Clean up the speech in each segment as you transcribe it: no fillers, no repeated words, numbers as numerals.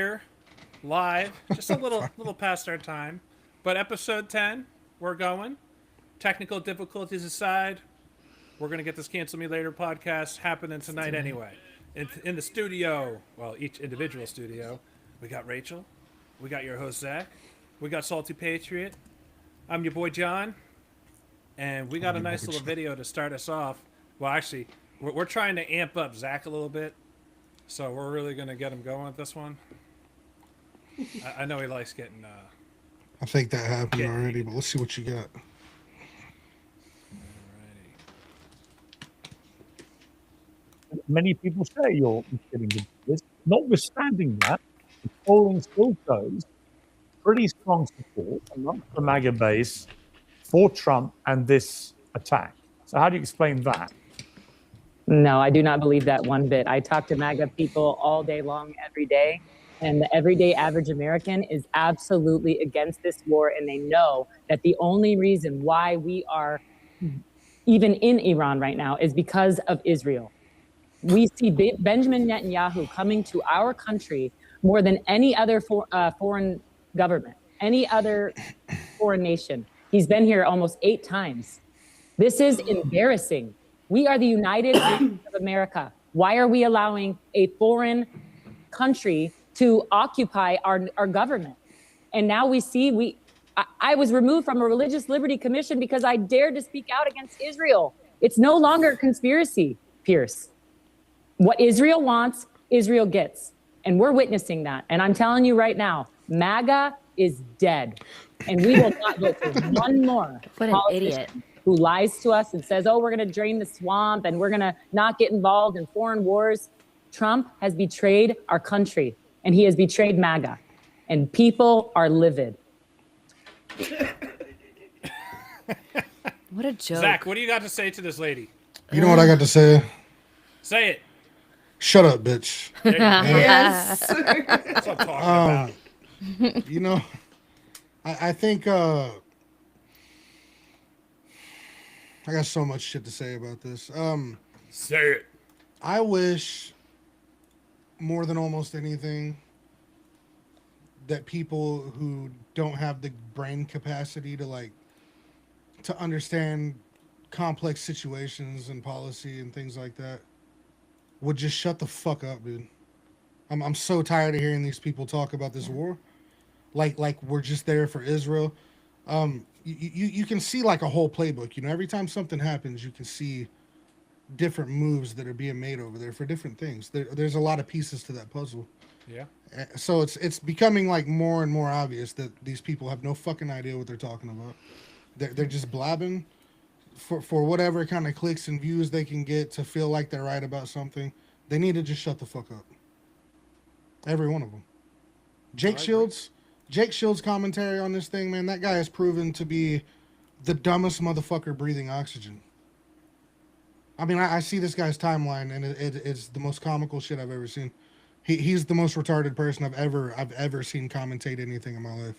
here, live, just a little past our time, but episode 10, we're going. Technical difficulties aside, we're gonna get this Cancel Me Later podcast happening tonight anyway. In the studio, well, each individual studio, we got Rachel, we got your host Zach, we got Salty Patriot. I'm your boy John, and we got a nice little video to start us off. Well, actually, we're trying to amp up Zach a little bit, so we're really gonna get him going with this one. I know he likes getting. I think that happened already, but let's see what you got. Many people say you're getting into this. Notwithstanding that, the polling still shows pretty strong support amongst the MAGA base for Trump and this attack. So how do you explain that? No, I do not believe that one bit. I talk to MAGA people all day long, every day, and the everyday average American is absolutely against this war, and they know that the only reason why we are even in Iran right now is because of Israel. We see Benjamin Netanyahu coming to our country more than any other foreign government, any other foreign nation. He's been here almost 8 times. This is embarrassing. We are the United States of America. Why are we allowing a foreign country to occupy our government? And now we see I was removed from a Religious Liberty Commission because I dared to speak out against Israel. It's no longer a conspiracy, Pierce. What Israel wants, Israel gets. And we're witnessing that. And I'm telling you right now, MAGA is dead. And we will not vote for one more What an idiot. who lies to us and says, oh, we're going to drain the swamp and we're going to not get involved in foreign wars. Trump has betrayed our country and he has betrayed MAGA. And people are livid. What a joke. Zach, what do you got to say to this lady? You know what I got to say? Say it. Shut up, bitch. There you go. Yes. That's what I'm talking about. You know, I think I got so much shit to say about this. Say it. I wish more than almost anything that people who don't have the brain capacity to understand complex situations and policy and things like that would just shut the fuck up, dude. I'm so tired of hearing these people talk about this war. Like we're just there for Israel. You can see like a whole playbook, you know, every time something happens, you can see different moves that are being made over there for different things. There's a lot of pieces to that puzzle. Yeah. So it's becoming like more and more obvious that these people have no fucking idea what they're talking about. They're just blabbing for whatever kind of clicks and views they can get to feel like they're right about something. They need to just shut the fuck up. Every one of them. Jake Shields' commentary on this thing, man, that guy has proven to be the dumbest motherfucker breathing oxygen. I mean, I see this guy's timeline, and it's the most comical shit I've ever seen. He's the most retarded person I've ever seen commentate anything in my life.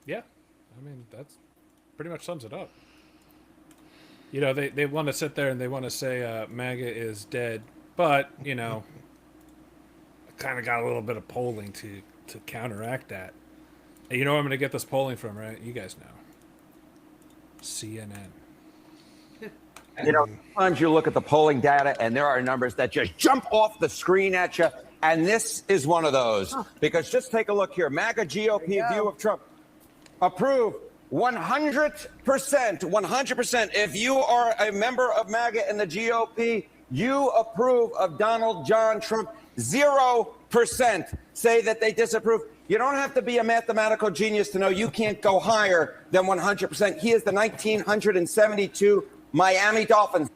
Yeah. I mean, that's pretty much sums it up. You know, they want to sit there and they want to say MAGA is dead, but, you know, I kind of got a little bit of polling to counteract that. And you know where I'm going to get this polling from, right? You guys know. CNN. You know, sometimes you look at the polling data and there are numbers that just jump off the screen at you. And this is one of those. Because just take a look here. MAGA GOP view of Trump. Approve 100%. 100%. If you are a member of MAGA and the GOP, you approve of Donald John Trump. 0% say that they disapprove. You don't have to be a mathematical genius to know you can't go higher than 100%. He is the 1972 Miami Dolphins.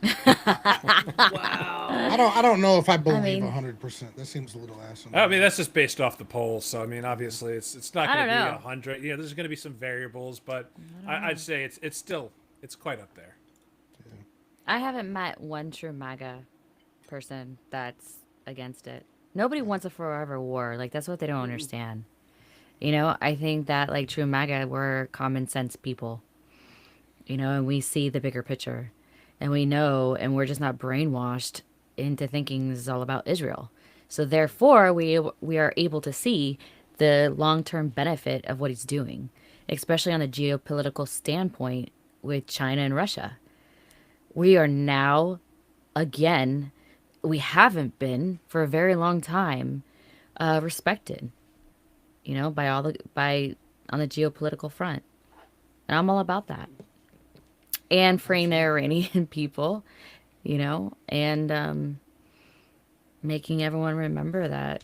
Wow. I don't know if I believe 100%. That seems a little asinine. I mean, that's just based off the polls. So, I mean, obviously, it's not going to be know. 100. You know, there's going to be some variables, but I'd say it's still quite up there. I haven't met one true MAGA person that's against it. Nobody wants a forever war. Like, that's what they don't understand. You know, I think that, like, true MAGA, we're common sense people. You know, and we see the bigger picture. And we know, and we're just not brainwashed into thinking this is all about Israel. So therefore, we are able to see the long-term benefit of what he's doing, especially on the geopolitical standpoint with China and Russia. We are now, again, we haven't been for a very long time, respected, by on the geopolitical front. And I'm all about that. And freeing the Iranian people, and making everyone remember that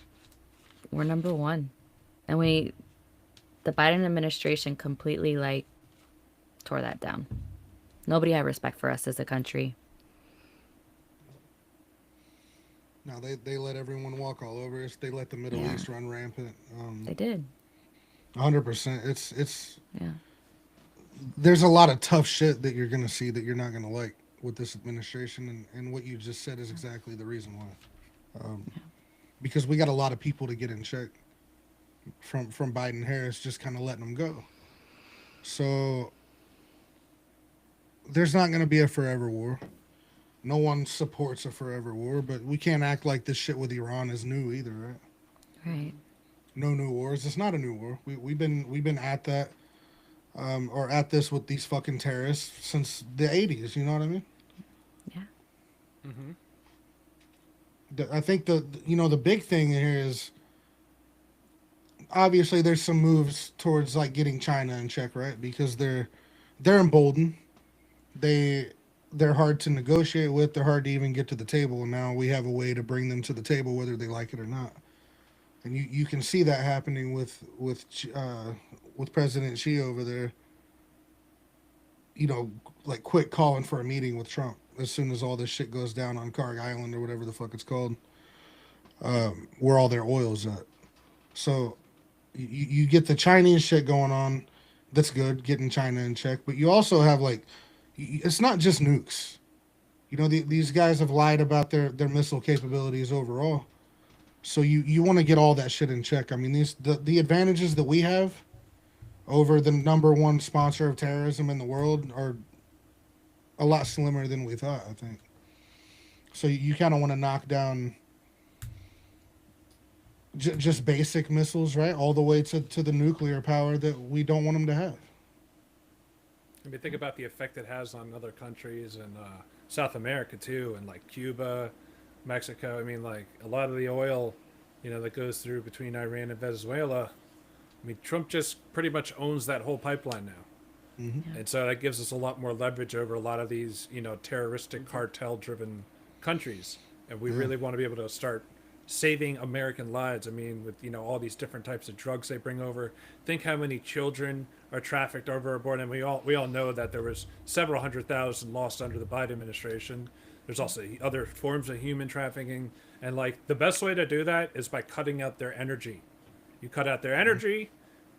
we're number one. And the Biden administration completely tore that down. Nobody had respect for us as a country. No, they let everyone walk all over us. They let the Middle East run rampant. They did. 100%. It's Yeah. there's a lot of tough shit that you're gonna see that you're not gonna like with this administration, and what you just said is exactly the reason why. Because we got a lot of people to get in check from Biden Harris just kind of letting them go. So there's not gonna be a forever war. No one supports a forever war, but we can't act like this shit with Iran is new either, right? Right. No new wars. It's not a new war. We've been at that, or at this with these fucking terrorists since the 80s. You know what I mean? Yeah. I think the big thing here is obviously there's some moves towards like getting China in check, right? Because they're emboldened. They're hard to negotiate with. They're hard to even get to the table. And now we have a way to bring them to the table, whether they like it or not. And you can see that happening with President Xi over there. Like quick calling for a meeting with Trump as soon as all this shit goes down on Karg Island or whatever the fuck it's called, where all their oil's at. So you get the Chinese shit going on. That's good, getting China in check. But you also have it's not just nukes. These guys have lied about their missile capabilities overall. So you want to get all that shit in check. I mean, the advantages that we have over the number one sponsor of terrorism in the world are a lot slimmer than we thought, I think. So you kind of want to knock down just basic missiles, right? All the way to the nuclear power that we don't want them to have. I mean, think about the effect it has on other countries and South America too, and like Cuba, Mexico. I mean, like a lot of the oil, that goes through between Iran and Venezuela. I mean, Trump just pretty much owns that whole pipeline now. Mm-hmm. And so that gives us a lot more leverage over a lot of these, terroristic cartel-driven countries. And we really want to be able to start saving American lives. I mean, with, all these different types of drugs they bring over. Think how many children are trafficked overboard. And we all know that there was several 100,000 lost under the Biden administration. There's also other forms of human trafficking. And the best way to do that is by cutting out their energy. You cut out their energy,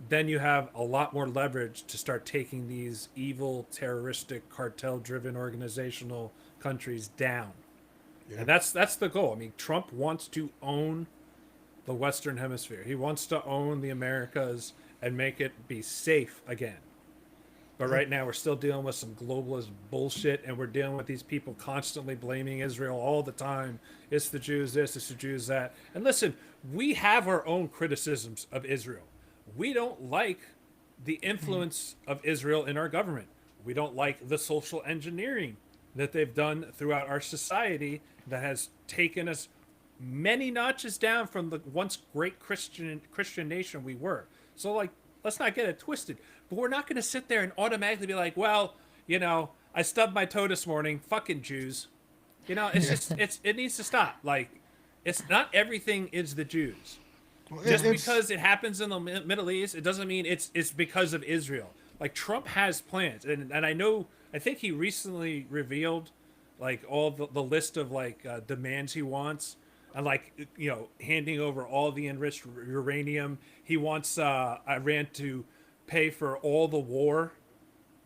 then you have a lot more leverage to start taking these evil, terroristic, cartel-driven organizational countries down. Yeah. And that's the goal. I mean, Trump wants to own the Western Hemisphere. He wants to own the Americas and make it be safe again. But right now we're still dealing with some globalist bullshit, and we're dealing with these people constantly blaming Israel all the time. It's the Jews this, it's the Jews that. And listen, we have our own criticisms of Israel. We don't like the influence of Israel in our government. We don't like the social engineering that they've done throughout our society that has taken us many notches down from the once great Christian nation we were. So let's not get it twisted. But we're not going to sit there and automatically be like, well, I stubbed my toe this morning. Fucking Jews. It's just it needs to stop. It's not everything is the Jews. Well, just because it happens in the Middle East, it doesn't mean it's because of Israel. Trump has plans, and I think he recently revealed all the list of demands he wants, and handing over all the enriched uranium. He wants Iran to pay for all the war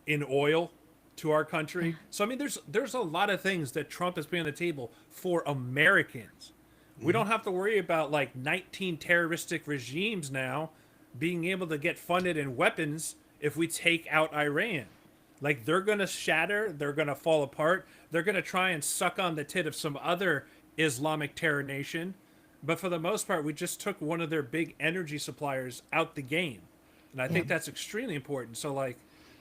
in oil to our country. So I mean, there's a lot of things that Trump is bringing on the table for Americans. We don't have to worry about 19 terroristic regimes now being able to get funded in weapons if we take out Iran. They're going to shatter. They're going to fall apart. They're going to try and suck on the tit of some other Islamic terror nation, but for the most part, we just took one of their big energy suppliers out the game. And I think that's extremely important. So, like,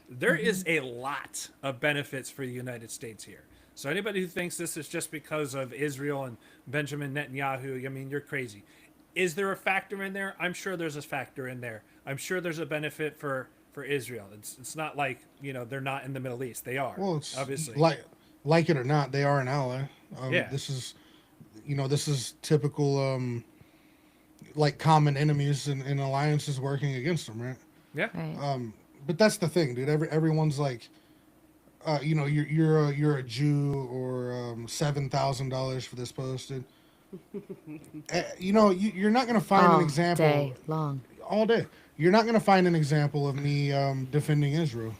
there is a lot of benefits for the United States here. So, anybody who thinks this is just because of Israel and Benjamin Netanyahu, I mean, you're crazy. Is there a factor in there? I'm sure there's a factor in there. I'm sure there's a benefit for Israel. It's not like, you know, they're not in the Middle East. They are. Well, it's obviously. like it or not, they are an ally. Yeah. This is typical like common enemies and alliances working against them, right? Yeah. Right. But that's the thing, dude. Everyone's like, you know, you're a Jew or $7,000 for this post, dude. You know, you're not gonna find All an example day long. all day. You're not gonna find an example of me defending Israel.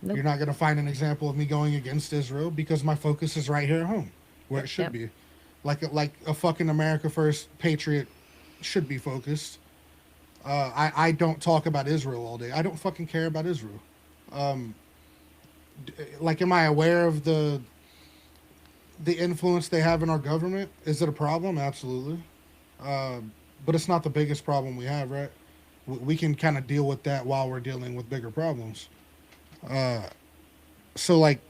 Nope. You're not gonna find an example of me going against Israel because my focus is right here at home, where it should Yep. be, like a fucking America First patriot should be focused. I don't talk about Israel all day. I don't fucking care about Israel. Like, am I aware of the influence they have in our government? Is it a problem? Absolutely. But it's not the biggest problem we have, right? We can kind of deal with that while we're dealing with bigger problems. So, like,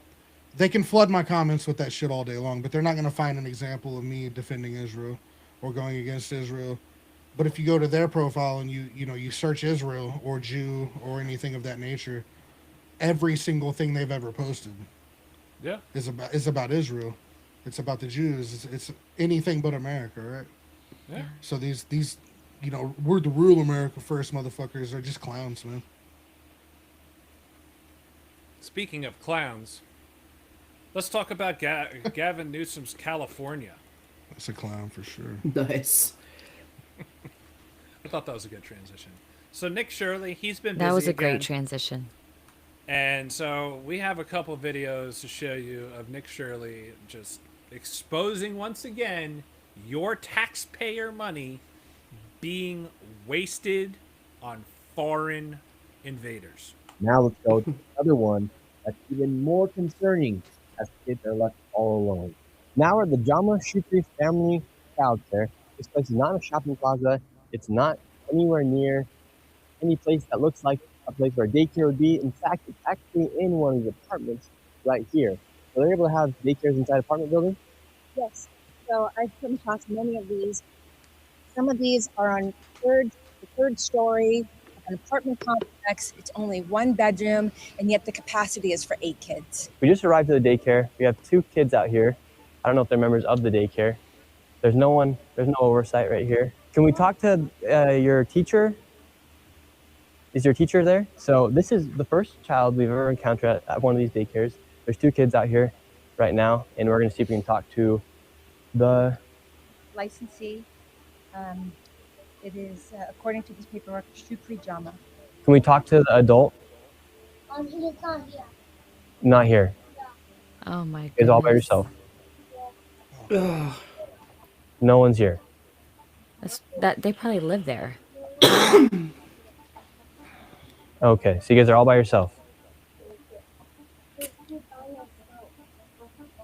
they can flood my comments with that shit all day long, but they're not going to find an example of me defending Israel or going against Israel. But if you go to their profile and you search Israel or Jew or anything of that nature, every single thing they've ever posted Yeah. is about Israel. It's about the Jews. It's anything but America, right? Yeah. So these we're the real America First motherfuckers are just clowns, man. Speaking of clowns, let's talk about Gavin Newsom's California. That's a clown for sure. Nice. I thought that was a good transition. So Nick Shirley, he's been busy That was a again. great transition. And so we have a couple videos to show you of Nick Shirley just exposing once again your taxpayer money being wasted on foreign invaders. Now let's go to another one that's even more concerning as kids are left all alone. Now we're at the Jama Shukri Family Child Care. This place is not a shopping plaza. It's not anywhere near any place that looks like a place where daycare would be. In fact, it's actually in one of the apartments right here. So they're able to have daycares inside apartment buildings. Yes. So I've come across many of these. Some of these are on the third story of an apartment complex. It's only one bedroom, and yet the capacity is for 8 kids. We just arrived at the daycare. We have 2 kids out here. I don't know if they're members of the daycare. There's no oversight right here. Can we talk to your teacher? Is your teacher there? So this is the first child we've ever encountered at one of these daycares. There's 2 kids out here right now, and we're gonna see if we can talk to the Licensee. It is, according to this paperwork, Shukri Jama. Can we talk to the adult? He's not here. Not here. Oh my goodness. It's all by yourself. Ugh. No one's here. That they probably live there. Okay, so you guys are all by yourself.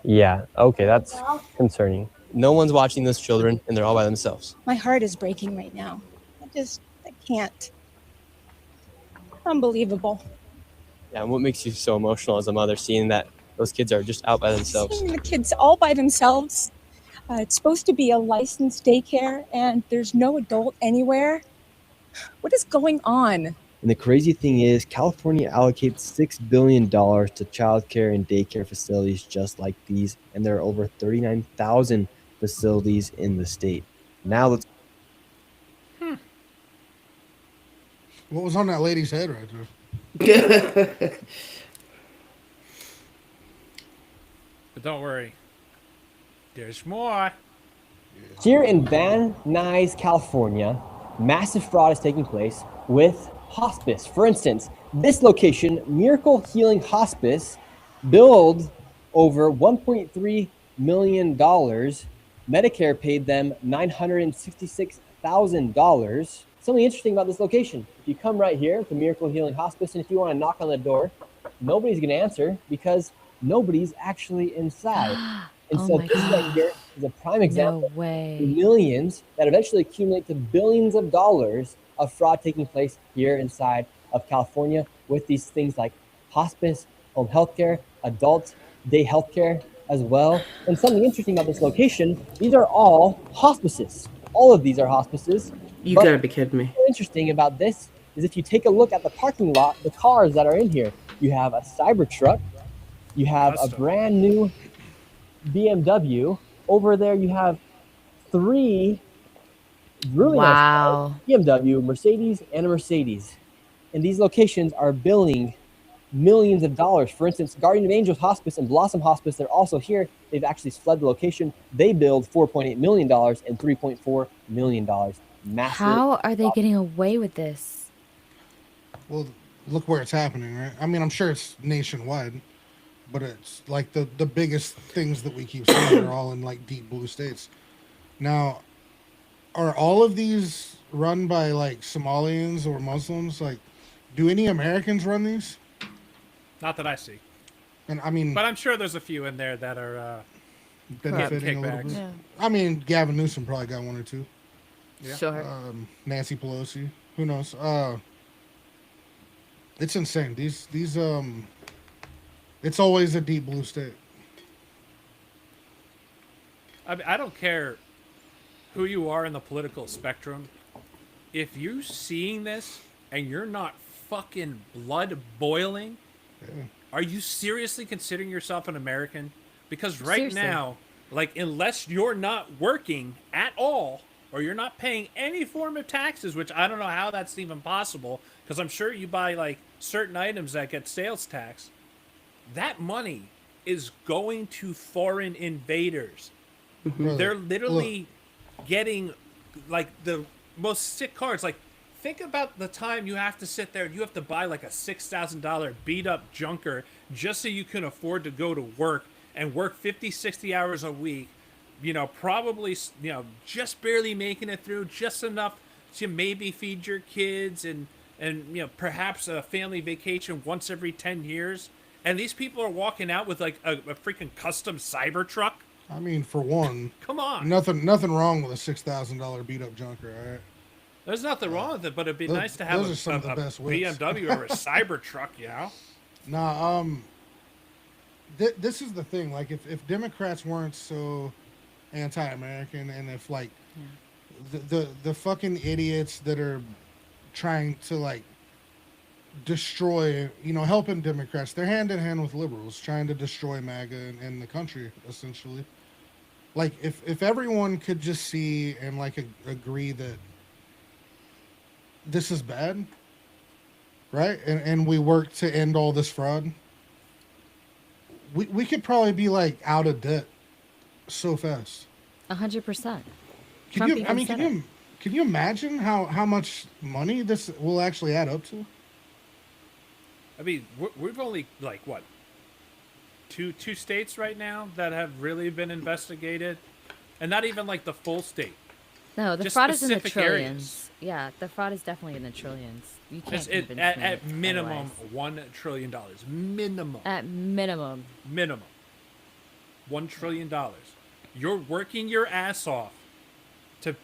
Yeah, okay, that's concerning. No one's watching those children, and they're all by themselves. My heart is breaking right now. I can't. Unbelievable. Yeah, and what makes you so emotional as a mother, seeing that those kids are just out by themselves? Seeing the kids all by themselves. It's supposed to be a licensed daycare, and there's no adult anywhere. What is going on? And the crazy thing is, California allocates $6 billion to child care and daycare facilities just like these, and there are over 39,000 facilities in the state. Now let's What was on that lady's head right there? But don't worry, there's more. Here in Van Nuys, California, massive fraud is taking place with hospice. For instance, this location, Miracle Healing Hospice, billed over $1.3 million. Medicare paid them $966,000. Something interesting about this location. If you come right here to Miracle Healing Hospice, and if you want to knock on the door, nobody's going to answer because nobody's actually inside. And Oh so my this right God. here is a prime example No of way. millions that eventually accumulate to billions of dollars of fraud taking place here inside of California with these things like hospice, home healthcare, adult day healthcare as well. And something interesting about this location, these are all hospices. All of these are hospices. You But gotta be kidding me. what's interesting about this is if you take a look at the parking lot, the cars that are in here, you have a Cybertruck, you have a Custom. brand new BMW. Over there, you have 3 really nice cars, Wow. BMW, Mercedes, and a Mercedes. And these locations are billing millions of dollars. For instance, Guardian of Angels Hospice and Blossom Hospice, they're also here. They've actually fled the location. They billed $4.8 million and $3.4 million. Massive. How are they getting away with this? Well, look where it's happening, right? I mean, I'm sure it's nationwide, but it's like the biggest things that we keep seeing are all in like deep blue states. Now, are all of these run by like Somalians or Muslims? Like, do any Americans run these? Not that I see. And I mean, But I'm sure there's a few in there that are benefiting a little kickbacks. bit. Yeah. I mean, Gavin Newsom probably got 1 or 2. Yeah. Sure. Nancy Pelosi, who knows? It's insane. These it's always a deep blue state. I don't care who you are in the political spectrum. If you're seeing this and you're not fucking blood boiling, are you seriously considering yourself an American? Because right Seriously. now, like, unless you're not working at all or you're not paying any form of taxes, which I don't know how that's even possible, because I'm sure you buy like certain items that get sales tax, that money is going to foreign invaders. Brother, They're literally getting like the most sick cards. Like, think about the time you have to sit there and you have to buy like a $6,000 beat up junker just so you can afford to go to work and work 50, 60 hours a week. You know, probably, you know, just barely making it through, just enough to maybe feed your kids and you know, perhaps a family vacation once every 10 years. And these people are walking out with like a freaking custom Cybertruck. I mean, for one, Come on. nothing wrong with a $6,000 beat up junker. All right. There's nothing wrong with it, but it'd be those- nice to have those are some of the best whips. BMW or a Cybertruck, you know? Nah, this is the thing. Like, if Democrats weren't so anti-American, and if like the fucking idiots that are trying to like destroy, you know, helping Democrats, they're hand in hand with liberals trying to destroy MAGA and the country, essentially. Like, if everyone could just see and like agree that this is bad, right, and we work to end all this fraud, we could probably be like out of debt so fast. 100%. Can you imagine how much money this will actually add up to? I mean, we've only like what two states right now that have really been investigated, and not even like the full state. No, the Just fraud is in the specific trillions. areas. Yeah, the fraud is definitely in the trillions. You can't It's convince me at minimum otherwise. $1 trillion. Minimum. At minimum. Minimum. $1 trillion. You're working your ass off to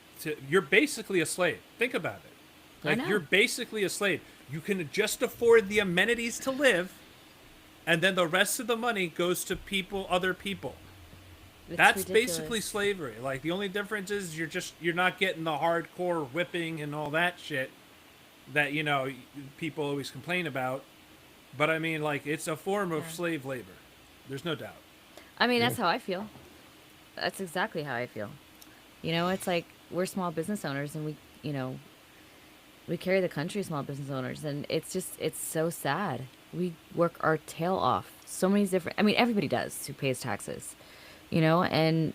you're basically a slave. Think about it. I Like, know. you're basically a slave. You can just afford the amenities to live, and then the rest of the money goes to other people. It's That's ridiculous. basically slavery. Like, the only difference is you're not getting the hardcore whipping and all that shit that, you know, people always complain about. But I mean, like, it's a form of slave labor. There's no doubt. I mean, that's how I feel. That's exactly how I feel. You know, it's like we're small business owners and we carry the country, small business owners, and it's so sad. We work our tail off. So many different, I mean, everybody does who pays taxes, you know, and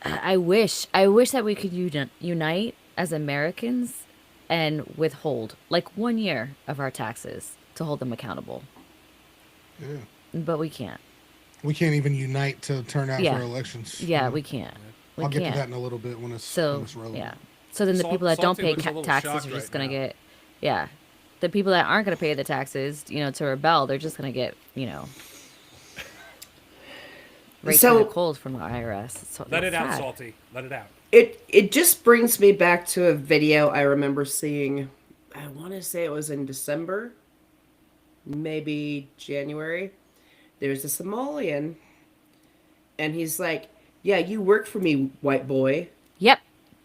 I wish that we could unite as Americans and withhold like 1 year of our taxes to hold them accountable. Yeah. But we can't. We can't even unite to turn out Yeah. for elections. Yeah, you know? we can't. We I'll can't. get to that in a little bit when it's relevant. Yeah. So then the people that don't Salty pay looks a little taxes shocked are just right gonna now. get, yeah. The people that aren't gonna pay the taxes, you know, to rebel, they're just gonna get, you know, right So- to the cold from the IRS. It's so Let it out, sad. Salty. Let it out. It just brings me back to a video I remember seeing. I want to say it was in December, maybe January. There's a Somalian, and he's like, "Yeah, you work for me, white boy." Yep.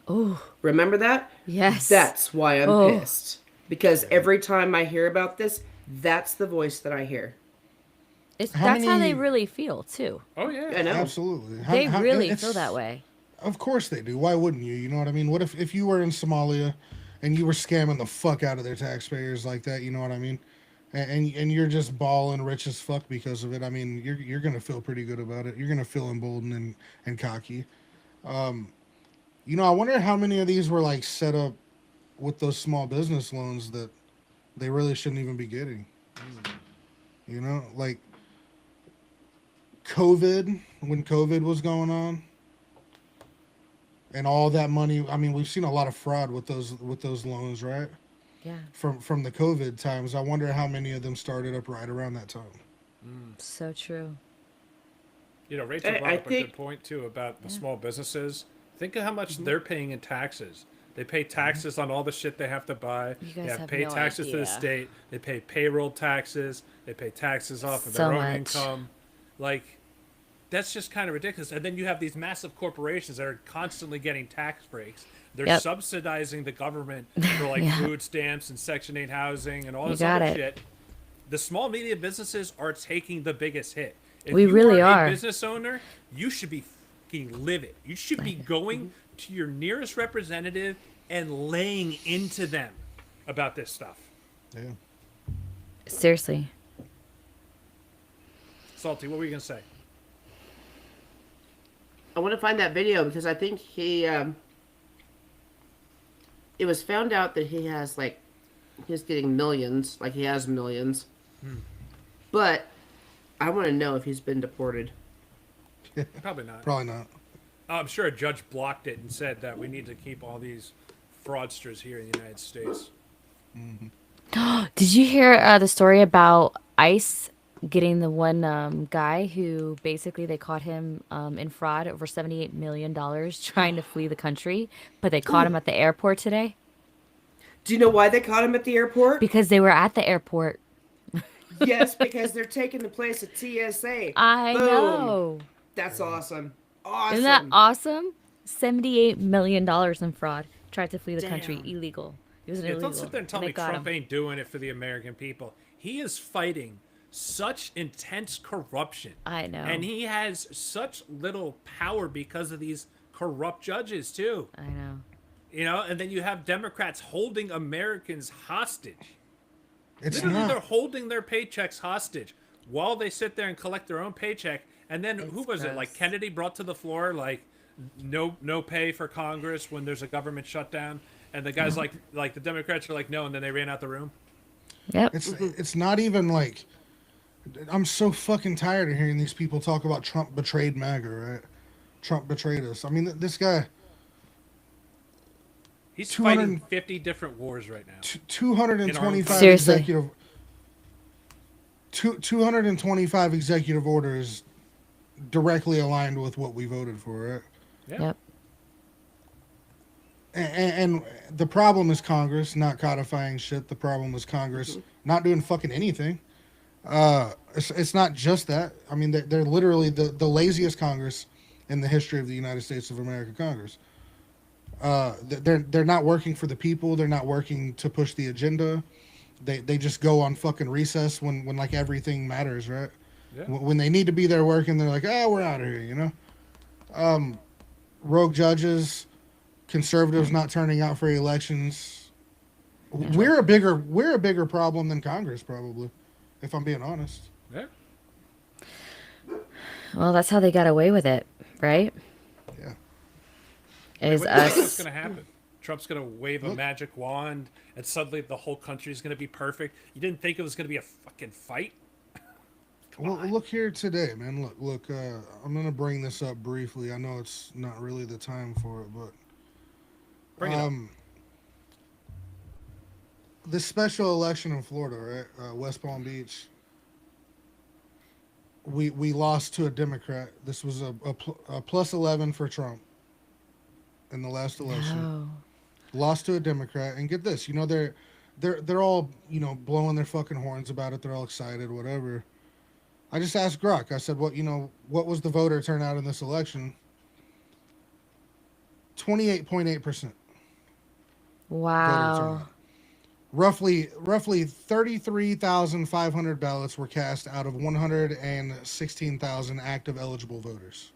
Oh, Remember that? yes. That's why I'm Oh. pissed. Because every time I hear about this, that's the voice that I hear. It's, How that's how they many- really feel too. Oh yeah. I know. Absolutely. They really it's- feel that way. Of course they do. Why wouldn't you? You know what I mean? What if you were in Somalia and you were scamming the fuck out of their taxpayers like that? You know what I mean? And you're just balling rich as fuck because of it. I mean, you're gonna feel pretty good about it. You're gonna feel emboldened and cocky. You know, I wonder how many of these were like set up with those small business loans that they really shouldn't even be getting. You know, like COVID, when COVID was going on, and all that money. I mean, we've seen a lot of fraud with those loans, right? Yeah. From the COVID times. I wonder how many of them started up right around that time. So true. You know, Rachel I brought up a think- good point too about the small businesses. Think of how much they're paying in taxes. They pay taxes on all the shit they have to buy. You They guys have have pay no taxes to the idea. state. They pay payroll taxes. They pay taxes off of So their own much. income. Like, that's just kind of ridiculous. And then you have these massive corporations that are constantly getting tax breaks. They're Yep. subsidizing the government for like Yeah. food stamps and Section 8 housing and all You this got other it. shit. The small medium businesses are taking the biggest hit. If We you really are are. a business owner, you should be fucking livid. You should be going to your nearest representative and laying into them about this stuff. Yeah. Seriously. Salty, what were you gonna say? I want to find that video because I think it was found out that he has he's getting millions, like he has millions. But I want to know if he's been deported. Probably not. Probably not. I'm sure a judge blocked it and said that we need to keep all these fraudsters here in the United States. Did you hear the story about ICE getting the one guy who basically they caught him in fraud over $78 million trying to flee the country, but they caught him at the airport today? Do you know why they caught him at the airport? Because they were at the airport. Yes, because they're taking the place of TSA. I Boom. know. That's awesome. Awesome. Isn't that awesome? $78 million in fraud. Tried to flee the country. Damn. Illegal. It was an Yeah, illegal. don't sit there and tell They me got Trump him. ain't doing it for the American people. He is fighting such intense corruption. I know. And he has such little power because of these corrupt judges, too. I know. You know, and then you have Democrats holding Americans hostage. It's Literally, they're not. holding their paychecks hostage while they sit there and collect their own paycheck. And then who was it? Like gross. Kennedy brought to the floor, like no pay for Congress when there's a government shutdown. And the guys like the Democrats are like no, and then they ran out the room. Yep. It's not even like. I'm so fucking tired of hearing these people talk about Trump betrayed MAGA, right? Trump betrayed us. I mean, this guy. He's 200 fighting 50 different wars right now. 225 Seriously. executive 225 executive orders directly aligned with what we voted for, right? Yeah. Yep. And the problem is Congress not codifying shit. The problem is Congress not doing fucking anything. It's not just that. I mean, they're literally the laziest Congress in the history of the United States of America. Congress. They're not working for the people. They're not working to push the agenda. They just go on fucking recess when like everything matters, right? Yeah. When they need to be there working, they're like, oh, we're out of here, you know. Rogue judges, conservatives not turning out for elections. We're a bigger problem than Congress, probably, if I'm being honest. Yeah. Well, that's how they got away with it, right? Yeah. Is What do you think is us. going to happen? Trump's going to wave a magic wand, and suddenly the whole country is going to be perfect. You didn't think it was going to be a fucking fight? Well, look here today, man. Look. I'm gonna bring this up briefly. I know it's not really the time for it, but Bring it up. this special election in Florida, right? West Palm Beach. we lost to a Democrat. This was a plus 11 for Trump in the last election. No. Lost to a Democrat, and get this, they're all blowing their fucking horns about it. They're all excited, whatever. I just asked Grok. I said, what was the voter turnout in this election? 28.8%. Wow. Roughly 33,500 ballots were cast out of 116,000 active eligible voters.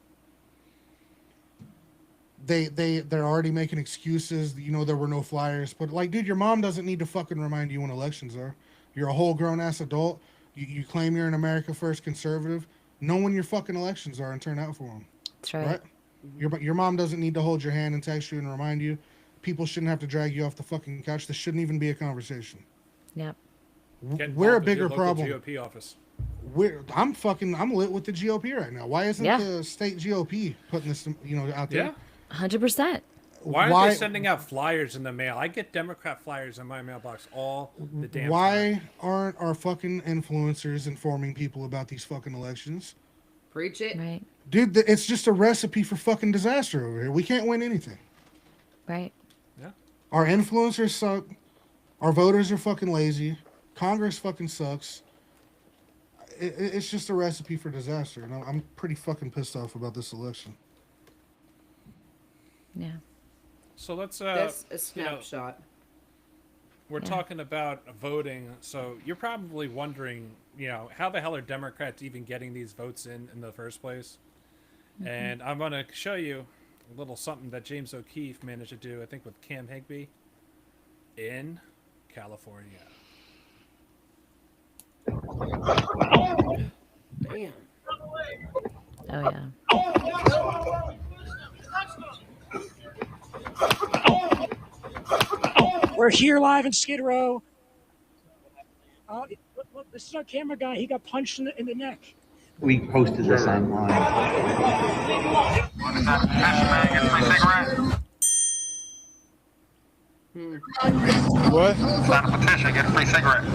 They're already making excuses. There were no flyers, but dude, your mom doesn't need to fucking remind you when elections are. You're a whole grown ass adult. You claim you're an America First conservative. Know when your fucking elections are and turn out for them. That's right. Your mom doesn't need to hold your hand and text you and remind you. People shouldn't have to drag you off the fucking couch. This shouldn't even be a conversation. Yep. We're a bigger local problem. GOP office. I'm lit with the GOP right now. Why isn't the state GOP putting this out there? Yeah. 100%. Why aren't they sending out flyers in the mail? I get Democrat flyers in my mailbox all the damn time. Why aren't our fucking influencers informing people about these fucking elections? Preach it. Right. Dude, it's just a recipe for fucking disaster over here. We can't win anything. Right. Yeah. Our influencers suck. Our voters are fucking lazy. Congress fucking sucks. It's just a recipe for disaster. And I'm pretty fucking pissed off about this election. Yeah. So let's That's a snapshot. We're talking about voting, so you're probably wondering, how the hell are Democrats even getting these votes in the first place? Mm-hmm. And I'm going to show you a little something that James O'Keefe managed to do, I think, with Cam Higbee in California. Damn. Oh, yeah. We're here live in Skid Row. Look, this is our camera guy. He got punched in the neck. We posted this online. What? Sign a petition, get a free cigarette.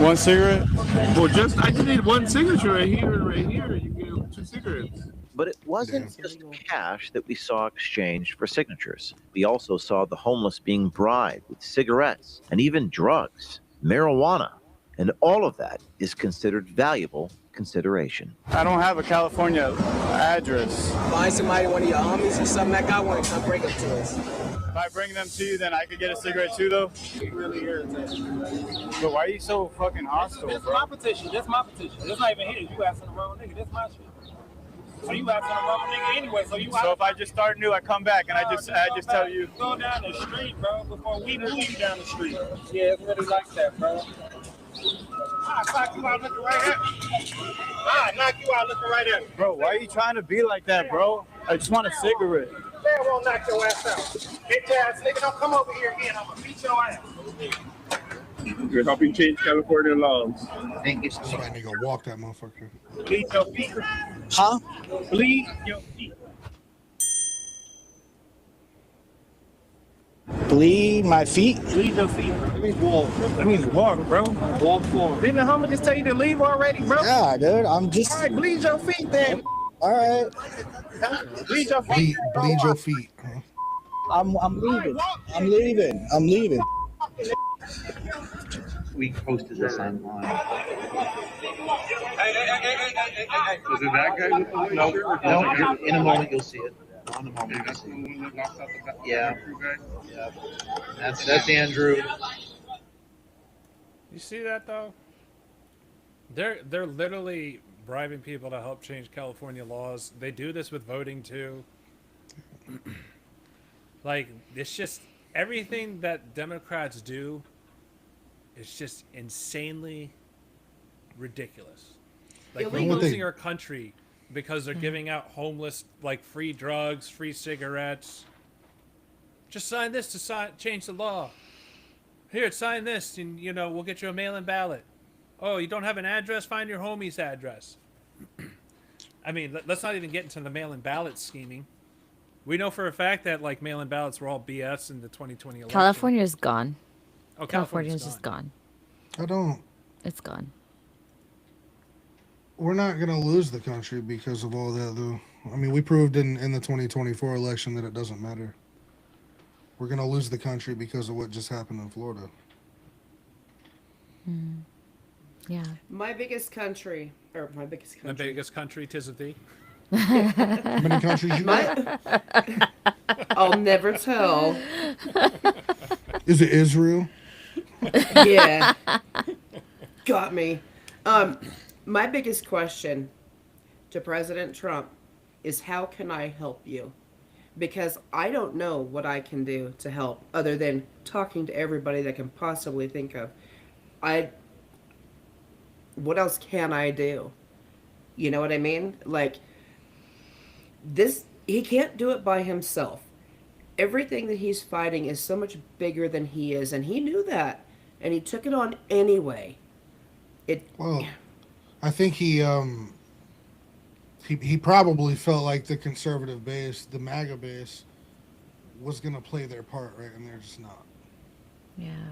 One cigarette? Well, I just need one signature right here and right here. You get 2 cigarettes. But it wasn't just cash that we saw exchanged for signatures. We also saw the homeless being bribed with cigarettes and even drugs, marijuana. And all of that is considered valuable consideration. I don't have a California address. Find somebody, one of your homies or something that got one, and come bring them to us. If I bring them to you, then I could get a cigarette too, though? It really irritating. But why are you so fucking hostile, This bro? my petition. This my petition. It's not even here. You asking the wrong nigga. This my shit. So you asking the wrong nigga anyway. So if I just start new, I come back and I just tell you. Go down the street, bro, before we move you down the street. Yeah, it's really like that, bro. I'll knock you out looking right at me. I'll knock you out looking right at me. Bro, why are you trying to be like that, bro? I just want a cigarette. Man won't knock your ass out. Bitch ass nigga, don't come over here again. I'm gonna beat your ass. You're helping change California laws. Somebody nigga walk that motherfucker. Bleed your feet. Huh? Bleed your feet. Bleed my feet? Bleed your feet. That means walk, bro. Walk forward. Didn't the homie just tell you to leave already, bro? Yeah, dude. I'm just. All right, bleed your feet then. All right. Bleed your feet. Bleed your feet. Huh? I'm leaving. I'm leaving. I'm leaving. We posted this online. Hey. Was it that guy with the white shirt? No, in a moment you'll see it. In a moment you'll see it. Yeah. That's Andrew. You see that though? They're literally bribing people to help change California laws. They do this with voting too. It's just everything that Democrats do is just insanely ridiculous. We're losing our country because they're giving out homeless free drugs, free cigarettes. Just sign this to change the law. Here, sign this, and we'll get you a mail-in ballot. Oh, you don't have an address? Find your homie's address. I mean, let's not even get into the mail-in ballot scheming. We know for a fact that mail-in ballots were all BS in the 2020 election. California's gone. Oh, California's just gone. I don't. It's gone. we're not gonna lose the country because of all that, though. I mean, we proved in the 2024 election that it doesn't matter. We're gonna lose the country because of what just happened in Florida. Yeah. My biggest country, or my biggest The country. biggest country, 'tis of thee. How many countries you got? I'll never tell. Is it Israel? Yeah. Got me. My biggest question to President Trump is how can I help you? Because I don't know what I can do to help other than talking to everybody that can possibly think of. What else can I do? You know what I mean? Like, this, he can't do it by himself. Everything that he's fighting is so much bigger than he is, and he knew that, and he took it on anyway. Well, I think he probably felt like the conservative base, the MAGA base, was gonna play their part, right? And they're just not. Yeah.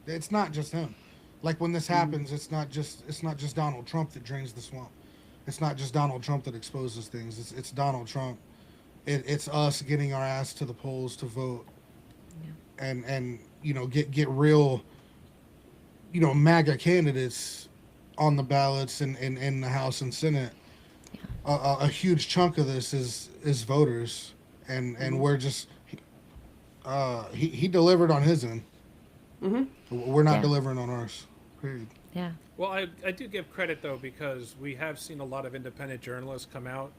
It's not just him. Like when this happens, it's not just Donald Trump that drains the swamp. It's not just Donald Trump that exposes things. It's Donald Trump. It's us getting our ass to the polls to vote, and you know get real, you know, MAGA candidates on the ballots in the House and Senate. A huge chunk of this is voters, and we're just he delivered on his end. We're not delivering on ours. Period. Yeah. Well, I do give credit, though, because we have seen a lot of independent journalists come out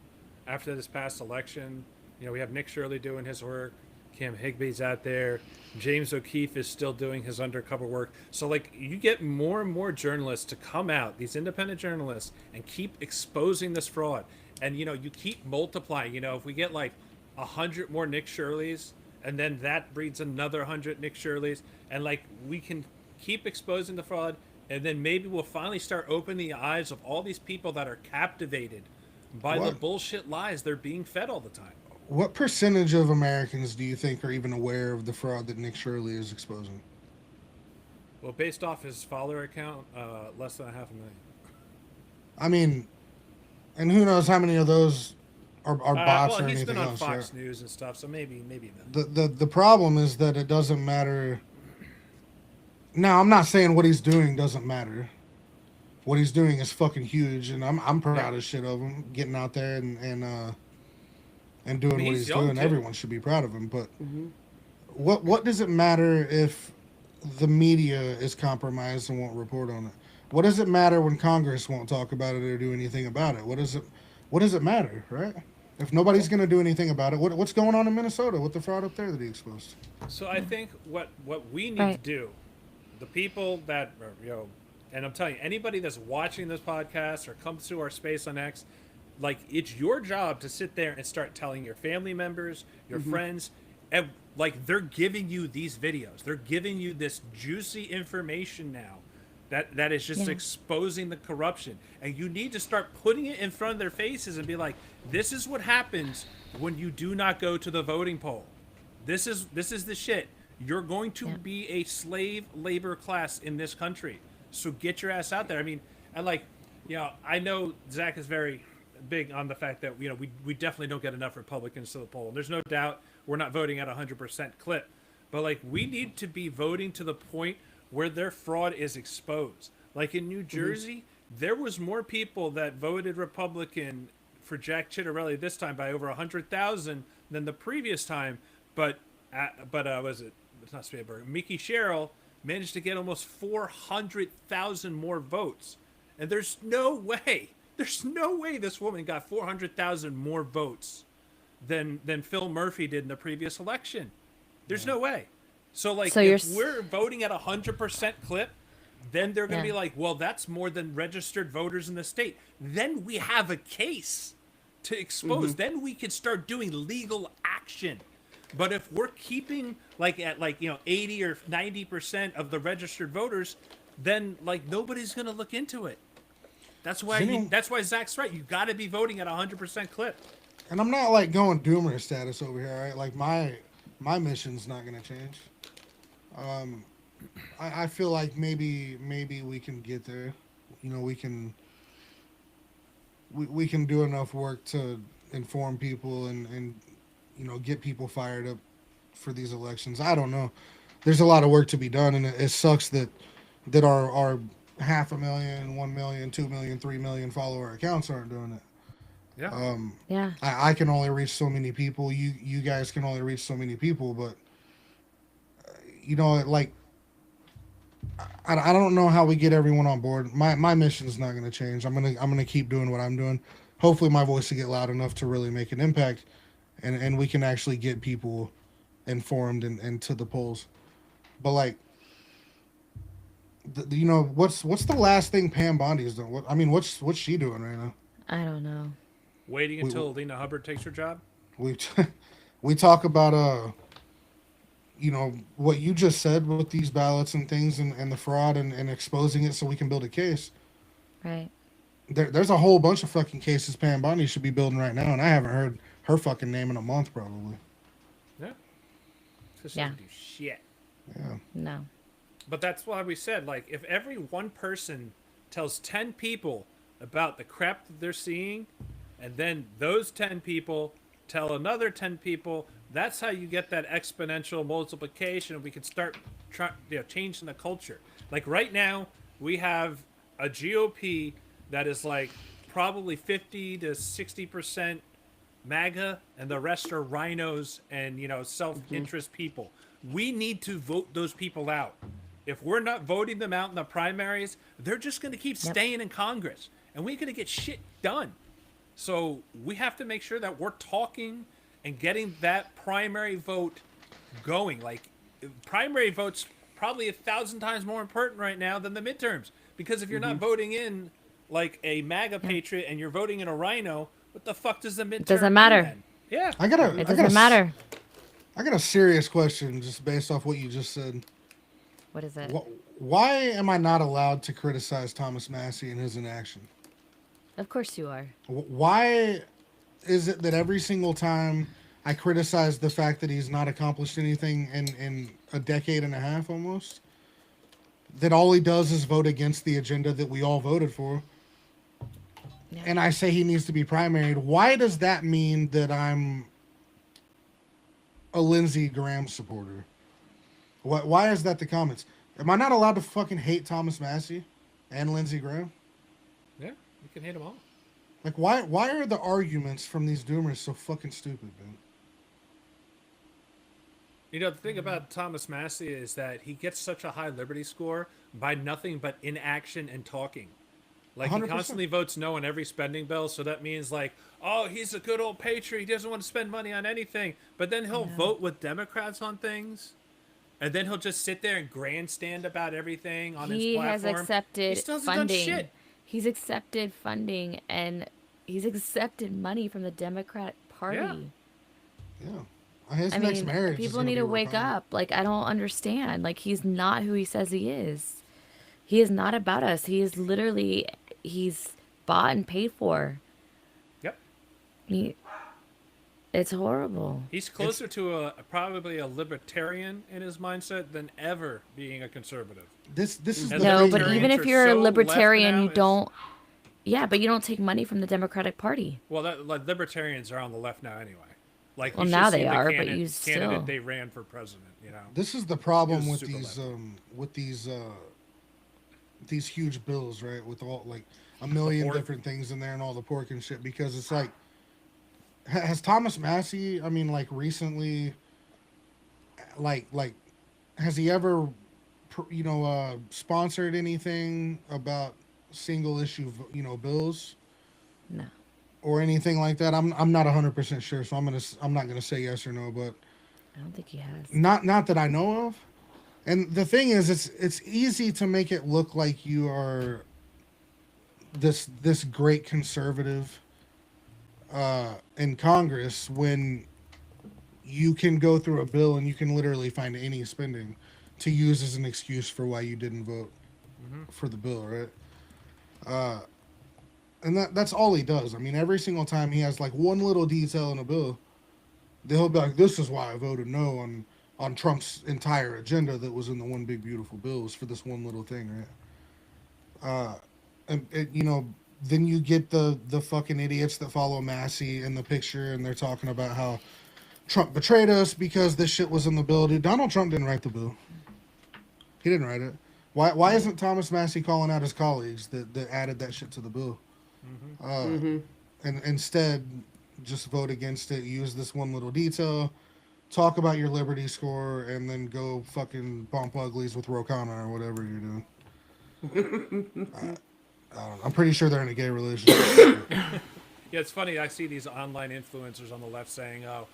after this past election. You know, we have Nick Shirley doing his work. Cam Higby's out there. James O'Keefe is still doing his undercover work. So, like, you get more and more journalists to come out, these independent journalists, and keep exposing this fraud. And, you know, you keep multiplying. You know, if we get, like, 100 more Nick Shirleys, and then that breeds another 100 Nick Shirleys, and, like, we can keep exposing the fraud, and then maybe we'll finally start opening the eyes of all these people that are captivated by the bullshit lies they're being fed all the time. What percentage of Americans do you think are even aware of the fraud that Nick Shirley is exposing? Well, based off his follower account, less than 500,000. I mean, and who knows how many of those are bots well, or he's anything been on else. Fox Right? News and stuff, so maybe then. The problem is that it doesn't matter. Now, I'm not saying what he's doing doesn't matter. What he's doing is fucking huge, and I'm proud as shit of him getting out there and doing what he's doing. Everyone should be proud of him. But what does it matter if the media is compromised and won't report on it? What does it matter when Congress won't talk about it or do anything about it? What does it matter, right? If nobody's going to do anything about it, what's going on in Minnesota with the fraud up there that he exposed? So I think what we need to do, the people that are, you know, and I'm telling you, anybody that's watching this podcast or comes to our space on X, like, it's your job to sit there and start telling your family members, your friends, and like, they're giving you these videos. They're giving you this juicy information now that is just exposing the corruption. And you need to start putting it in front of their faces and be like, this is what happens when you do not go to the voting poll. This is the shit. You're going to be a slave labor class in this country. So get your ass out there. I mean, and like, you know, I know Zach is very big on the fact that, you know, we definitely don't get enough Republicans to the poll. And there's no doubt we're not voting at 100% clip. But, like, we need to be voting to the point where their fraud is exposed. Like in New Jersey, there was more people that voted Republican for Jack Ciattarelli this time by over 100,000 than the previous time. But was it? It's not Spanberg. Mickey Sherrill managed to get almost 400,000 more votes. And there's no way this woman got 400,000 more votes than Phil Murphy did in the previous election. There's no way. So, like, So if we're voting at 100% clip, then they're going to be like, well, that's more than registered voters in the state. Then we have a case to expose. Then we can start doing legal action. But if we're keeping like at 80 or 90% of the registered voters, then like nobody's going to look into it. That's why that's why Zach's right. You got to be voting at 100% clip. And I'm not like going doomer status over here, right? Like my mission's not going to change. I feel like maybe we can get there. You know, we can we can do enough work to inform people and get people fired up for these elections. I don't know. There's a lot of work to be done, and it sucks that our 500,000, 1 million, 2 million, 3 million follower accounts aren't doing it. Yeah. Yeah. I can only reach so many people. You guys can only reach so many people, but like I don't know how we get everyone on board. My mission is not going to change. I'm gonna keep doing what I'm doing. Hopefully, my voice will get loud enough to really make an impact, and we can actually get people informed and to the polls. But like, what's the last thing Pam Bondi is doing? What's she doing right now? I don't know. Waiting until Lena Hubbard takes her job. We talk about what you just said with these ballots and things and the fraud and exposing it so we can build a case. Right. There's a whole bunch of fucking cases Pam Bondi should be building right now, and I haven't heard her fucking name in a month probably. Yeah. Just Yeah. do shit. Yeah. No. But that's why we said, like, if every one person tells 10 people about the crap that they're seeing, and then those 10 people tell another 10 people, that's how you get that exponential multiplication. We can start changing the culture. Like right now, we have a GOP that is like probably 50 to 60% MAGA, and the rest are rhinos and self-interest people. We need to vote those people out. If we're not voting them out in the primaries, they're just going to keep staying in Congress, and we're going to get shit done. So we have to make sure that we're talking and getting that primary vote going. Like, primary votes probably 1,000 times more important right now than the midterms, because if you're not voting in like a MAGA patriot and you're voting in a rhino, what the fuck does the midterm? It doesn't matter. mean then? Yeah, It doesn't matter. I got a serious question just based off what you just said. What is it? Why am I not allowed to criticize Thomas Massie and his inaction? Of course you are. Why is it that every single time I criticize the fact that he's not accomplished anything in a decade and a half almost, that all he does is vote against the agenda that we all voted for? Yeah. And I say he needs to be primaried. Why does that mean that I'm a Lindsey Graham supporter? Why is that the comments? Am I not allowed to fucking hate Thomas Massie and Lindsey Graham? Yeah, you can hate them all. Like, why are the arguments from these doomers so fucking stupid, man? The thing about Thomas Massie is that he gets such a high Liberty score by nothing but inaction and talking. Like, 100%. He constantly votes no on every spending bill, so that means, like, oh, he's a good old patriot, he doesn't want to spend money on anything. But then he'll vote with Democrats on things, and then he'll just sit there and grandstand about everything on his platform. He has accepted he still hasn't funding. done shit. He's accepted funding, and he's accepted money from the Democratic Party. Yeah. His next marriage people need to wake up. Like, I don't understand. Like, he's not who he says he is. He is not about us. He is literally, he's bought and paid for. Yep. It's horrible. He's closer to probably a libertarian in his mindset than ever being a conservative. This is no, but even if you're a libertarian, you don't. Yeah, but you don't take money from the Democratic Party. Well, like, libertarians are on the left now anyway. Like, well, now they are, but you still. Candidate they ran for president. This is the problem with these huge bills, right? With all like a million different things in there and all the pork and shit, because it's like, has Thomas Massie, like recently, like has he ever, sponsored anything about single issue, bills? No. Or anything like that? I'm not 100% sure, so I'm not gonna say yes or no, but I don't think he has. Not that I know of. And the thing is, it's easy to make it look like you are this great conservative in Congress when you can go through a bill and you can literally find any spending to use as an excuse for why you didn't vote for the bill, right? And that's all he does. Every single time he has like one little detail in a bill, he'll be like, this is why I voted no on Trump's entire agenda that was in the one big beautiful bill, was for this one little thing, right? And then you get the fucking idiots that follow Massey in the picture, and they're talking about how Trump betrayed us because this shit was in the bill. Dude, Donald Trump didn't write the bill. He didn't write it. Why isn't Thomas Massey calling out his colleagues that added that shit to the bill? And instead, just vote against it. Use this one little detail. Talk about your Liberty score, and then go fucking bump uglies with Rokana or whatever you're doing. I don't know. I'm pretty sure they're in a gay relationship. Yeah, it's funny. I see these online influencers on the left saying, "Oh,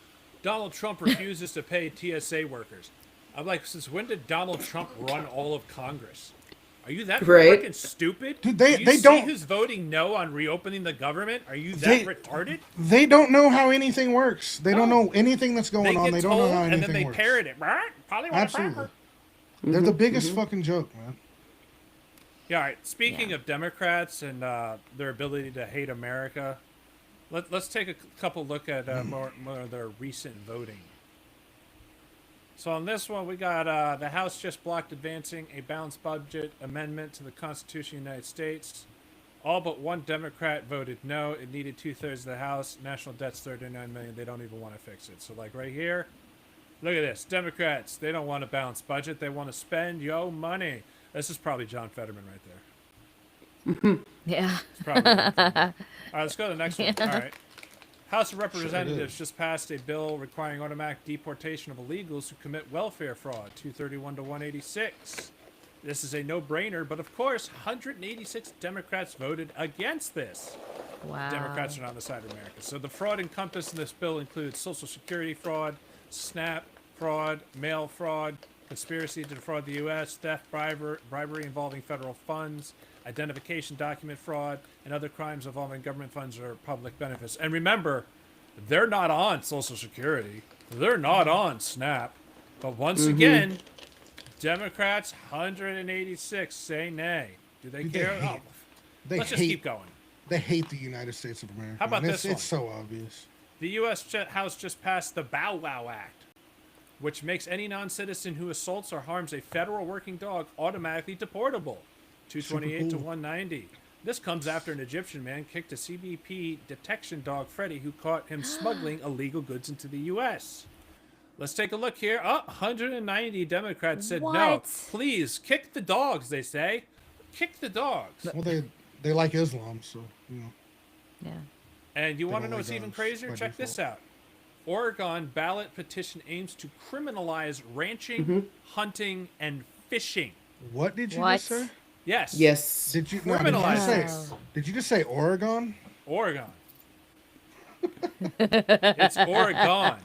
Donald Trump refuses to pay TSA workers." I'm like, since when did Donald Trump run all of Congress? Are you that Right. freaking stupid? Dude, Do they you see don't- who's voting no on reopening the government? Are you that retarded? They don't know how anything works. They don't know anything that's going on. get They don't know told, how and anything then they works. parrot it. Right? Probably want a Absolutely. cracker. They're the biggest fucking joke, man. Yeah, all right. Speaking of Democrats and their ability to hate America, let's take a couple look at more of their recent voting. So on this one, we got the House just blocked advancing a balanced budget amendment to the Constitution of the United States. All but one Democrat voted no. It needed 2/3 of the House. National debt's $39 million. They don't even want to fix it. So like right here, look at this. Democrats, they don't want a balanced budget. They want to spend your money. This is probably John Fetterman right there. Yeah. It's probably John Fetterman. All right, let's go to the next one. Yeah. All right. House of Representatives just passed a bill requiring automatic deportation of illegals who commit welfare fraud, 231 to 186. This is a no-brainer, but of course, 186 Democrats voted against this. Wow. Democrats are not on the side of America. So the fraud encompassed in this bill includes Social Security fraud, SNAP fraud, mail fraud, conspiracy to defraud the U.S., theft, bribery involving federal funds, identification document fraud, and other crimes involving government funds or public benefits. And remember, they're not on Social Security. They're not on SNAP. But once again, Democrats, 186 say nay. Do they Dude, care? Let's just keep going. They hate the United States of America. How about man. this one? It's so obvious. The U.S. House just passed the Bow Wow Act, which makes any non-citizen who assaults or harms a federal working dog automatically deportable, 228 to 190. This comes after an Egyptian man kicked a CBP detection dog, Freddy, who caught him smuggling illegal goods into the U.S. Let's take a look here. 190 Democrats said no. What? Please, kick the dogs, they say. Kick the dogs. Well, they like Islam, so, you know. Yeah. And you They want to don't know like what's even guns crazier? by Check this default. out. Oregon ballot petition aims to criminalize ranching, hunting, and fishing. What did you What? just say? Yes. Yes. Did you Criminalize. did you just say Oregon? Oregon. It's Oregon.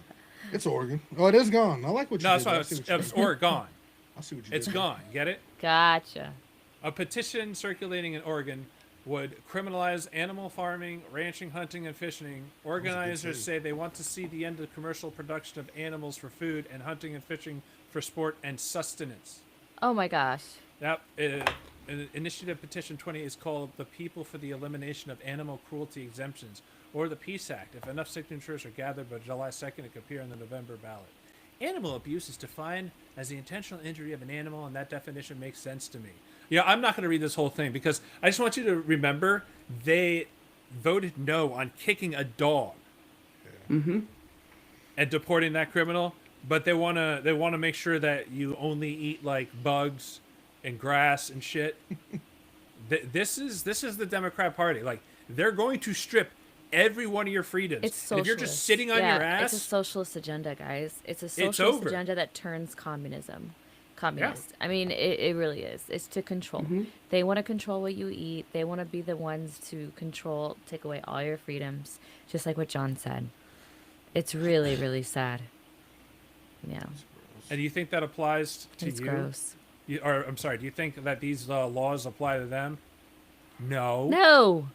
It's Oregon. Oh, it is gone. I like what you No, did. that's not. I see what It's you did. Oregon. I see what you It's did. gone. Get it? Gotcha. A petition circulating in Oregon would criminalize animal farming, ranching, hunting, and fishing. Organizers say they want to see the end of commercial production of animals for food and hunting and fishing for sport and sustenance. Oh my gosh. That initiative petition 20 is called the People for the Elimination of Animal Cruelty Exemptions, or the Peace Act. If enough signatures are gathered by July 2nd, it could appear on the November ballot. Animal abuse is defined as the intentional injury of an animal, and that definition makes sense to me. Yeah, I'm not going to read this whole thing because I just want you to remember they voted no on kicking a dog and deporting that criminal, but they want to make sure that you only eat like bugs and grass and shit. This is the Democrat Party. Like, they're going to strip every one of your freedoms. It's And socialist. if you're just sitting on Yeah, your ass, it's a socialist agenda, guys. It's a It's socialist over. agenda that turns communist. I mean, it really is. It's to control. They want to control what you eat. They want to be the ones to take away all your freedoms, just like what John said. It's really, really sad. Yeah. and do you think that applies to It's you? gross. I'm sorry. Do you think that these laws apply to them? No. No.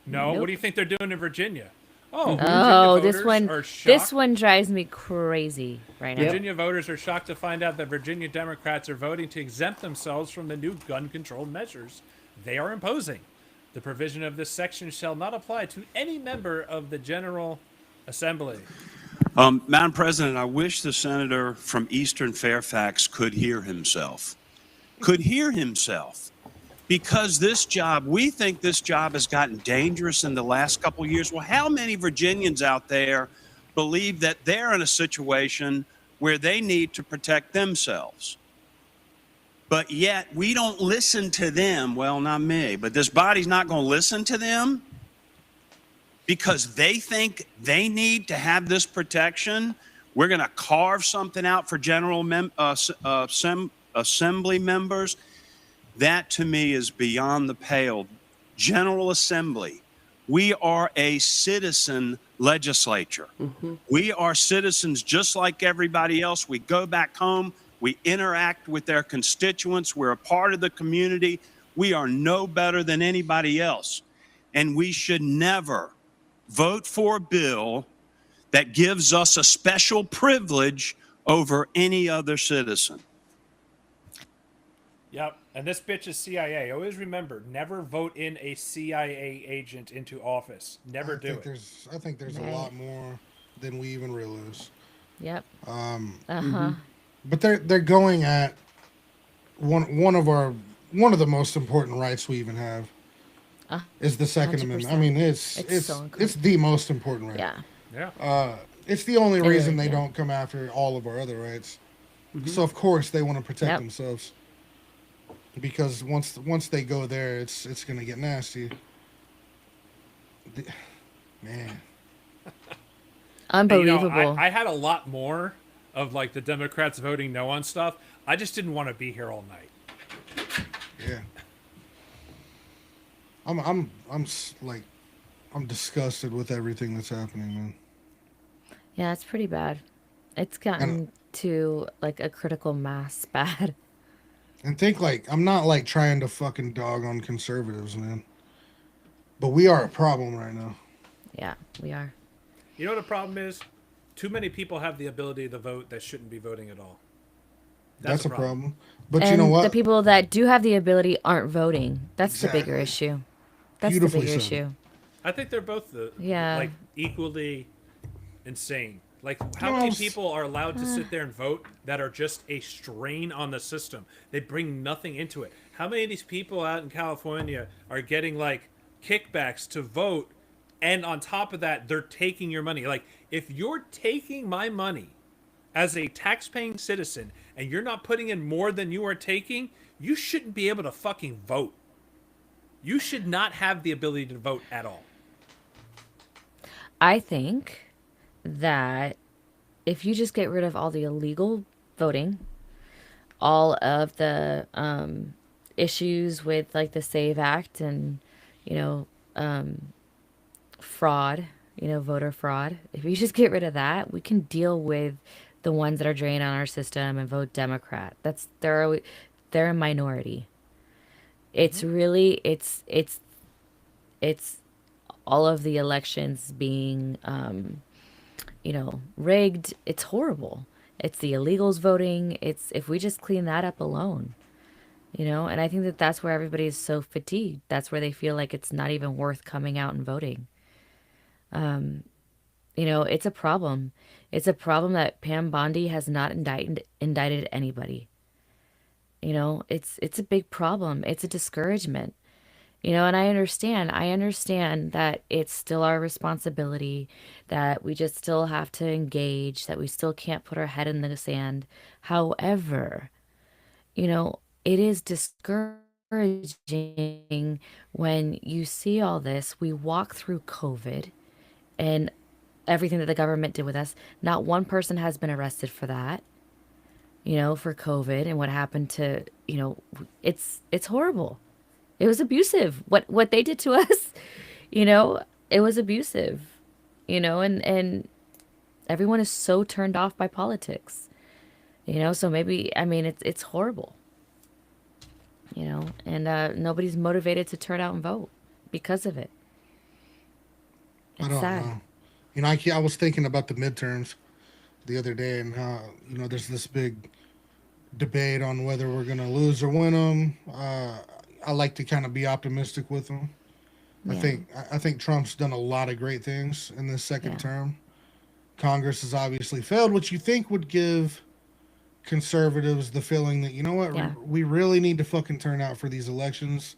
No. What Nope. do you think they're doing in Virginia? Oh, Oh, Virginia this voters one. are shocked. This one drives me crazy right now. Virginia voters are shocked to find out that Virginia Democrats are voting to exempt themselves from the new gun control measures they are imposing. The provision of this section shall not apply to any member of the General Assembly. Madam President, I wish the senator from Eastern Fairfax could hear himself. because we think this job has gotten dangerous in the last couple of years. Well, how many Virginians out there believe that they're in a situation where they need to protect themselves? But yet we don't listen to them. Well, not me, but this body's not going to listen to them because they think they need to have this protection. We're going to carve something out for assembly members. That to me is beyond the pale. General Assembly, we are a citizen legislature. We are citizens just like everybody else. We go back home. We interact with their constituents. We're a part of the community. We are no better than anybody else. And we should never vote for a bill that gives us a special privilege over any other citizen. Yep. And this bitch is CIA. Always remember, never vote in a CIA agent into office. Never do it. I think there's a lot more than we even realize. Yep. But they're going at one of the most important rights we even have is the Second 100%. Amendment. I mean, it's the most important right. Yeah. It's the only reason they don't come after all of our other rights. So of course they want to protect themselves. Because once they go there, it's gonna get nasty. Man. Unbelievable. And, I had a lot more of like the Democrats voting no on stuff. I just didn't want to be here all night. Yeah. I'm disgusted with everything that's happening, man. Yeah, it's pretty bad. It's gotten to like a critical mass bad. And think I'm not like trying to fucking dog on conservatives, man. But we are a problem right now. Yeah, we are. You know what the problem is? Too many people have the ability to vote that shouldn't be voting at all. That's a problem. But and you know what? The people that do have the ability aren't voting. That's the bigger issue. That's the bigger issue. I think they're both Yeah. equally insane. Like, how many people are allowed to sit there and vote that are just a strain on the system? They bring nothing into it. How many of these people out in California are getting, like, kickbacks to vote, and on top of that, they're taking your money? Like, if you're taking my money as a tax-paying citizen and you're not putting in more than you are taking, you shouldn't be able to fucking vote. You should not have the ability to vote at all. I think that if you just get rid of all the illegal voting, all of the issues with like the SAVE Act and, fraud, voter fraud, if you just get rid of that, we can deal with the ones that are draining on our system and vote Democrat. They're a minority. It's really, it's all of the elections being, rigged. It's horrible. It's the illegals voting. It's if we just clean that up alone, and I think that that's where everybody's so fatigued. That's where they feel like it's not even worth coming out and voting. It's a problem. It's a problem that Pam Bondi has not indicted anybody. It's a big problem. It's a discouragement. And I understand that it's still our responsibility, that we just still have to engage, that we still can't put our head in the sand. However, it is discouraging when you see all this. We walk through COVID and everything that the government did with us. Not one person has been arrested for that, for COVID and what happened to, it's horrible. It was abusive. What they did to us, it was abusive, and everyone is so turned off by politics, so maybe, it's horrible, and nobody's motivated to turn out and vote because of it. It's sad. I was thinking about the midterms the other day and how, there's this big debate on whether we're going to lose or win them. I like to kind of be optimistic with them. Yeah. I think Trump's done a lot of great things in this second term. Congress has obviously failed, which you think would give conservatives the feeling that, you know what, Yeah. we really need to fucking turn out for these elections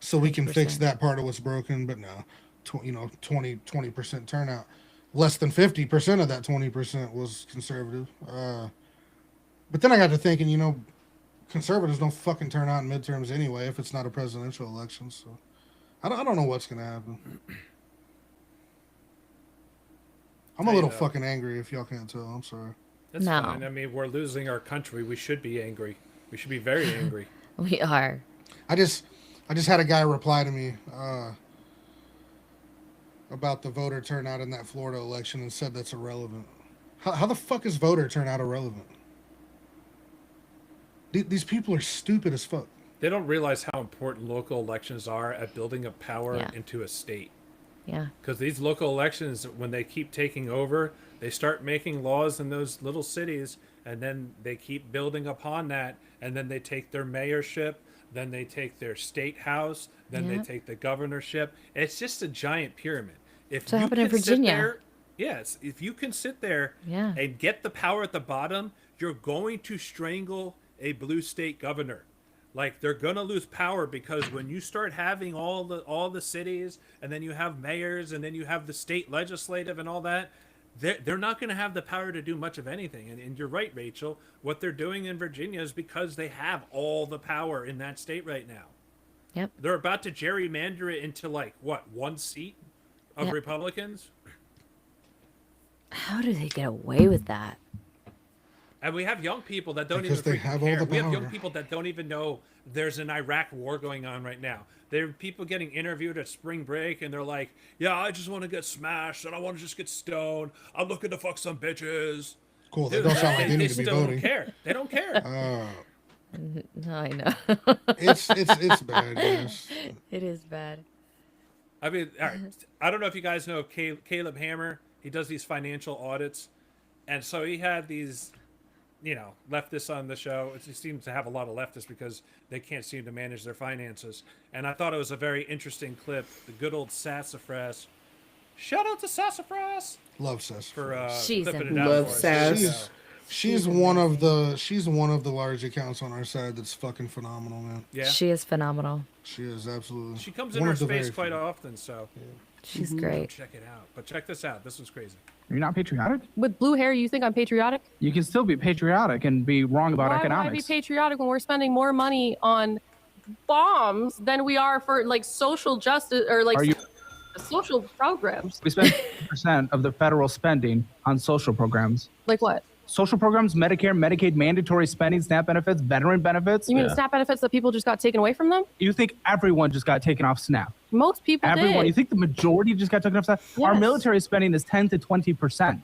so we can fix 100%. that part of what's broken. But no, 20% turnout. Less than 50% of that 20% was conservative. But then I got to thinking, you know, conservatives don't fucking turn out in midterms anyway if it's not a presidential election. So I don't know what's going to happen. I'm a little fucking angry if y'all can't tell. I'm sorry. That's No. fine. I mean, we're losing our country. We should be angry. We should be very angry. We are. I just had a guy reply to me about the voter turnout in that Florida election and said that's irrelevant. How the fuck is voter turnout irrelevant? These people are stupid as fuck. They don't realize how important local elections are at building up power Yeah. into a state. Yeah. Because these local elections, when they keep taking over, they start making laws in those little cities, and then they keep building upon that, and then they take their mayorship, then they take their state house, then they Yep. take the governorship. It's just a giant pyramid. If That's what you happened in can sit Virginia. there- yes, if you can sit there Yeah. and get the power at the bottom, you're going to strangle a blue state governor. Like, they're gonna lose power because when you start having all the cities, and then you have mayors, and then you have the state legislative and all that, they're not gonna have the power to do much of anything. And you're right, Rachel. What they're doing in Virginia is because they have all the power in that state right now. Yep. They're about to gerrymander it into like what, one seat of Yep. Republicans. How do they get away with that? And we have young people that don't Because even they freaking have all care. the We have young power. people that don't even know there's an Iraq war going on right now. There are people getting interviewed at spring break, and they're like, "Yeah, I just want to get smashed, and I want to just get stoned. I'm looking to fuck some bitches." Cool. They Dude, don't sound like they need to be still voting. don't care. They don't care. No, I know. It's bad, guys. It is bad. I mean, all right. I don't know if you guys know Caleb Hammer. He does these financial audits, and so he had these, you know, leftists on the show. He seems to have a lot of leftists because they can't seem to manage their finances. And I thought it was a very interesting clip. The good old Sassafras. Shout out to Sassafras Love Sass. for She's flipping a- it out Love for us. Sass. She's one of the large accounts on our side that's fucking phenomenal, man. Yeah. She is phenomenal. She is absolutely. She comes in one our of the space very quite few. often, so She's Mhm. great. check it out. But check this out. This was crazy. You're not patriotic? With blue hair, you think I'm patriotic? You can still be patriotic and be wrong about Why would I be economics. patriotic when we're spending more money on bombs than we are for like social justice or like Are you- social programs? We spend 50% of the federal spending on social programs. Like what? Social programs, Medicare, Medicaid, mandatory spending, SNAP benefits, veteran benefits. You mean SNAP benefits that people just got taken away from them? You think everyone just got taken off SNAP? Most people Everyone. did. You think the majority just got taken off SNAP? Our Yes. military spending is 10 to 20%.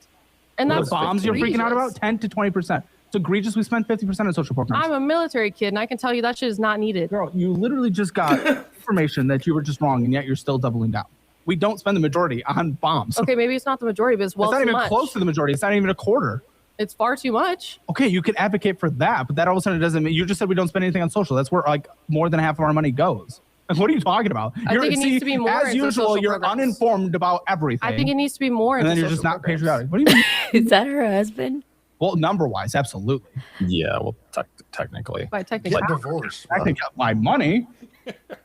And the that's bombs you're freaking out about, egregious. 10 to 20%. It's egregious. We spend 50% on social programs. I'm a military kid, and I can tell you that shit is not needed. Girl, you literally just got information that you were just wrong, and yet you're still doubling down. We don't spend the majority on bombs. Okay, maybe it's not the majority, but it's well it's not too even much. close to the majority. It's not even a quarter. It's far too much. Okay, you can advocate for that, but that all of a sudden doesn't mean you just said we don't spend anything on social. That's where like more than half of our money goes. Like, what are you talking about? I think it needs to be more As into usual, social you're programs. uninformed about everything. I think it needs to be more. and into then you're just social not programs. patriotic. What do you mean? Is that her husband? Well, number-wise, absolutely. Yeah, well, technically. By technically, Get divorced. I think by money,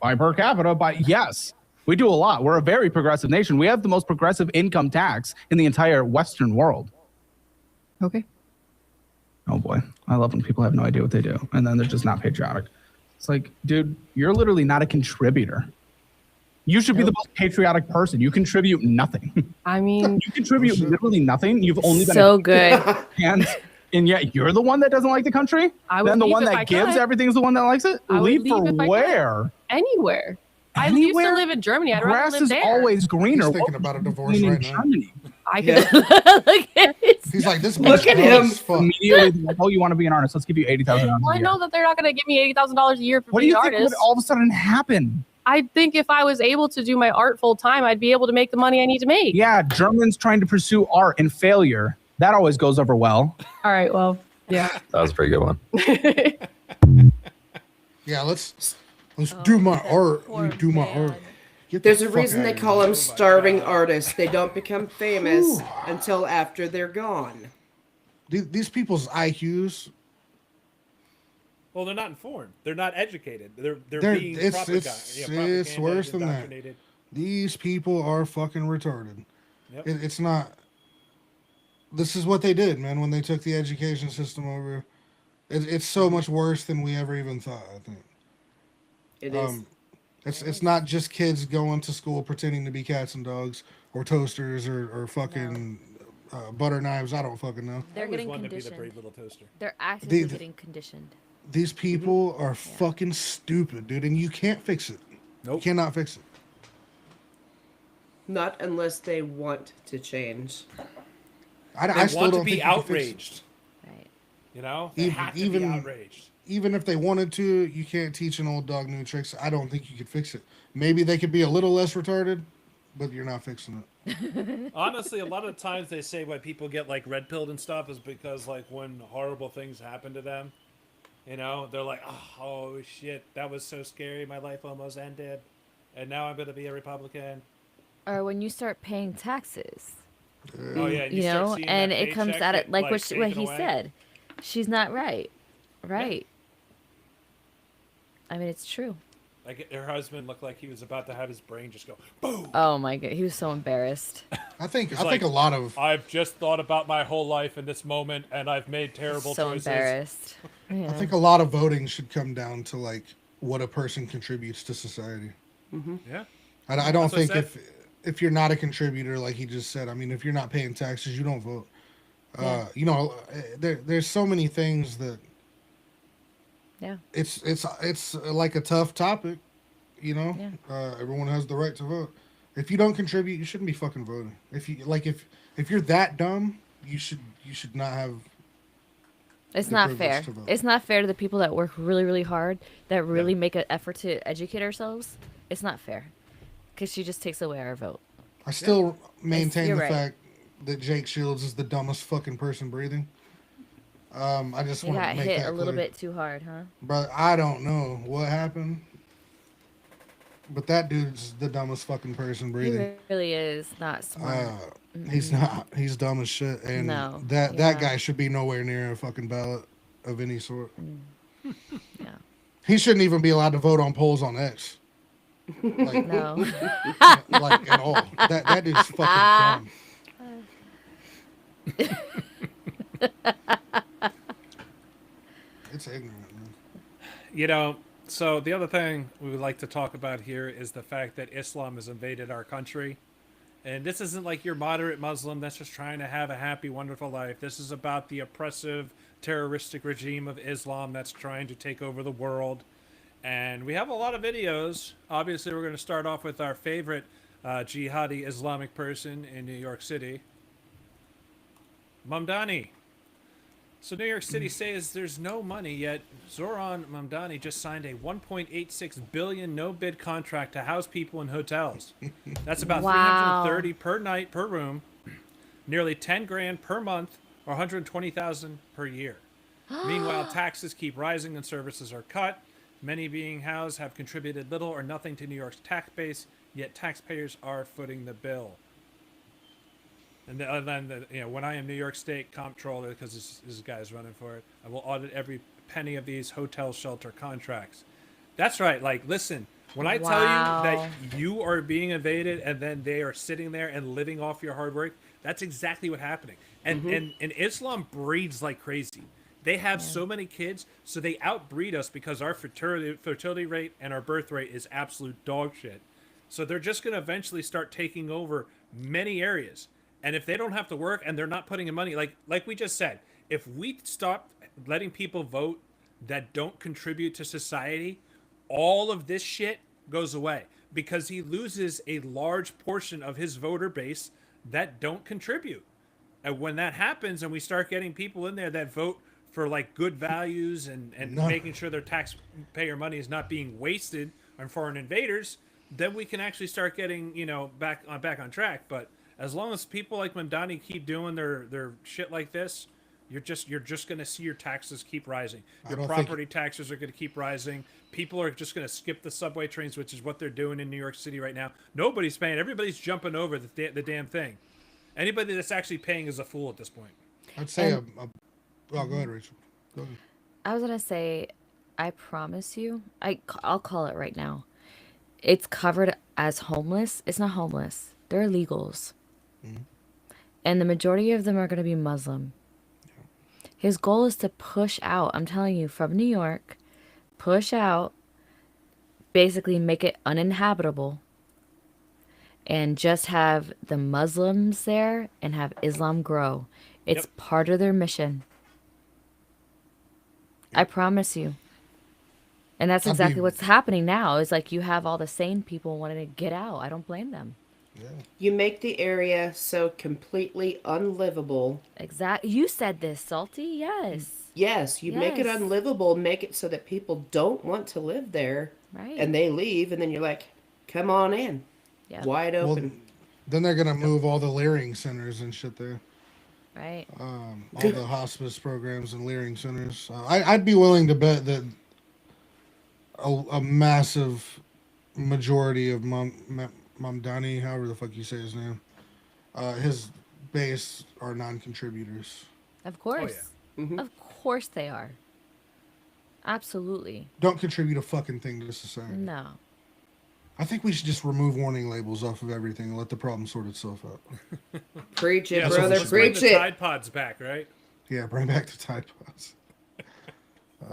by per capita, by yes. We do a lot. We're a very progressive nation. We have the most progressive income tax in the entire Western world. Okay. Oh boy, I love when people have no idea what they do, and then they're just not patriotic. It's like, dude, you're literally not a contributor. You should be the most patriotic person. You contribute nothing. I mean, you contribute literally nothing. You've only been So good. and yet you're the one that doesn't like the country. I would then the leave one if that I gives could. everything is the one that likes it. I would Leave leave for if I could. where? Anywhere. I used to Anywhere? live in Germany. I'd Grass rather live is there. always greener. He's thinking about a divorce in right now. Germany. I can. Look at it. He's like, this Look bitch at gross him. as fuck. Immediately, like, oh, you want to be an artist? Let's give you $80,000 Well, a I year. know that they're not going to give me $80,000 a year for What do being you an think artist. would all of a sudden happen? I think if I was able to do my art full time, I'd be able to make the money I need to make. Yeah, Germans trying to pursue art and failure. That always goes over well. All right. Well, yeah. That was a pretty good one. Yeah, let's do my art. We do my art. Get the There's a fuck reason outta they here. call them starving artists. They don't become famous until after they're gone. These people's IQs Well, they're not informed. They're not educated. They're being it's propaganda worse than that. indoctrinated. These people are fucking retarded. Yep. It's not. This is what they did, man. When they took the education system over, it's so much worse than we ever even thought. I think It is. It's not just kids going to school pretending to be cats and dogs or toasters or fucking butter knives. I don't fucking know. They're I always getting wanted to be the conditioned. brave little toaster. They're actively They- getting conditioned. These people are fucking stupid, dude, and you can't fix it. Nope. You cannot fix it. Not unless they want to change. I They still want don't to be think you can fix it. outraged. Right. You know, they have to be outraged. Even if they wanted to, you can't teach an old dog new tricks. I don't think you could fix it. Maybe they could be a little less retarded, but you're not fixing it. Honestly, a lot of times they say why people get like red pilled and stuff is because like when horrible things happen to them, you know, they're like, oh shit, that was so scary. My life almost ended, and now I'm gonna be a Republican. Or when you start paying taxes. Oh yeah, You start know, seeing and that it comes paycheck at it get, like what taken he away. said. She's not right. Right. I mean, it's true. Like her husband looked like he was about to have his brain just go boom. Oh my god, he was so embarrassed. I think He's I think like, a lot of I've just thought about my whole life in this moment, and I've made terrible So choices. embarrassed. I think a lot of voting should come down to like what a person contributes to society. Yeah. I don't That's what I think said. if you're not a contributor, like he just said, I mean, if you're not paying taxes, you don't vote. Yeah. You know, there's so many things that Yeah. it's like a tough topic. You know, everyone has the right to vote. If you don't contribute, you shouldn't be fucking voting. If you like, if you're that dumb, you should not have. It's the not privilege fair. to vote. It's not fair to the people that work really, really hard, that really make an effort to educate ourselves. It's not fair. Because she just takes away our vote. I still maintain you're the right. fact that Jake Shields is the dumbest fucking person breathing. I just He want to got make hit that a little clear. bit too hard, huh? But I don't know what happened. But that dude's the dumbest fucking person He breathing. really is not smart. He's not. He's dumb as shit. And No, that yeah. guy should be nowhere near a fucking ballot of any sort. Yeah. He shouldn't even be allowed to vote on polls on X. Like, No. like at all. That dude's fucking dumb. It's ignorant, man. You know, so the other thing we would like to talk about here is the fact that Islam has invaded our country. And this isn't like your moderate Muslim that's just trying to have a happy, wonderful life. This is about the oppressive, terroristic regime of Islam that's trying to take over the world. And we have a lot of videos. Obviously, we're going to start off with our favorite jihadi Islamic person in New York City, Mamdani. So New York City says there's no money, yet Zoran Mamdani just signed a $1.86 billion no-bid contract to house people in hotels. That's about Wow. $330 per night per room, nearly 10 grand per month, or 120,000 per year. Meanwhile, taxes keep rising and services are cut. Many being housed have contributed little or nothing to New York's tax base, yet taxpayers are footing the bill. And then, you know, when I am New York State comptroller, because this guy's running for it, I will audit every penny of these hotel shelter contracts. That's right. Like, listen, when I tell you Wow. that you are being invaded and then they are sitting there and living off your hard work, that's exactly what's happening. And and Islam breeds like crazy. They have so many kids, so they outbreed us because our fertility rate and our birth rate is absolute dog shit. So they're just going to eventually start taking over many areas. And if they don't have to work and they're not putting in money, like we just said, if we stop letting people vote that don't contribute to society, all of this shit goes away because he loses a large portion of his voter base that don't contribute. And when that happens and we start getting people in there that vote for like good values and No. making sure their taxpayer money is not being wasted on foreign invaders, then we can actually start getting, you know, back on track. But as long as people like Mamdani keep doing their shit like this, you're just going to see your taxes keep rising. I Your don't think- property taxes are going to keep rising. People are just going to skip the subway trains, which is what they're doing in New York City right now. Nobody's paying. Everybody's jumping over the damn thing. Anybody that's actually paying is a fool at this point. I'd say And- oh, go ahead, Rachel. Go ahead. I was gonna say, I promise you, I'll call it right now. It's covered as homeless. It's not homeless. They're illegals. And the majority of them are going to be Muslim. His goal is to push out, I'm telling you, from New York, push out, basically make it uninhabitable, and just have the Muslims there and have Islam grow. It's part of their mission. I promise you. And that's exactly what's happening now. Is like you have all the sane people wanting to get out. I don't blame them. You make the area so completely unlivable. Exactly. You said this, Salty. Yes. Yes, you make it Yes. unlivable, make it so that people don't want to live there. Right. And they leave, and then you're like, come on in. Yeah. Wide Well, open. then they're gonna move all the Leering centers and shit there. Right. All the hospice programs and Leering centers. I'd be willing to bet that a massive majority of Mamdani, however the fuck you say his name, his base are non-contributors. Of course. Of course they are. Absolutely. Don't contribute a fucking thing to society. No. I think we should just remove warning labels off of everything and let the problem sort itself out. Preach it, Yeah, so brother. let's bring Preach the it. Tide Pods back, right? Yeah, bring back the Tide Pods.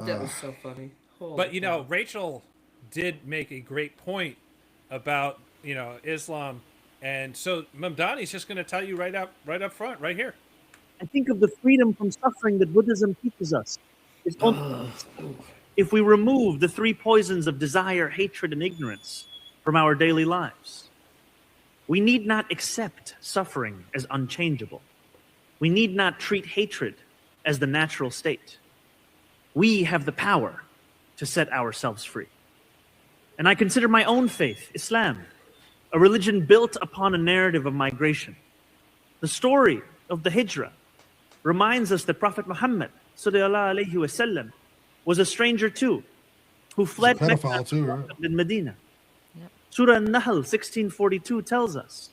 That was so funny. Holy But you know, cow. Rachel did make a great point about Islam, and so Mamdani's just going to tell you right up front, right here. I think of the freedom from suffering that Buddhism teaches us. It's only if we remove the three poisons of desire, hatred, and ignorance from our daily lives. We need not accept suffering as unchangeable. We need not treat hatred as the natural state. We have the power to set ourselves free. And I consider my own faith, Islam, a religion built upon a narrative of migration. The story of the Hijrah reminds us that Prophet Muhammad sallallahu alaihi wasallam was a stranger too, who fled He's a pedophile Mecca too, right? in Medina. Surah An-Nahl 1642 tells us,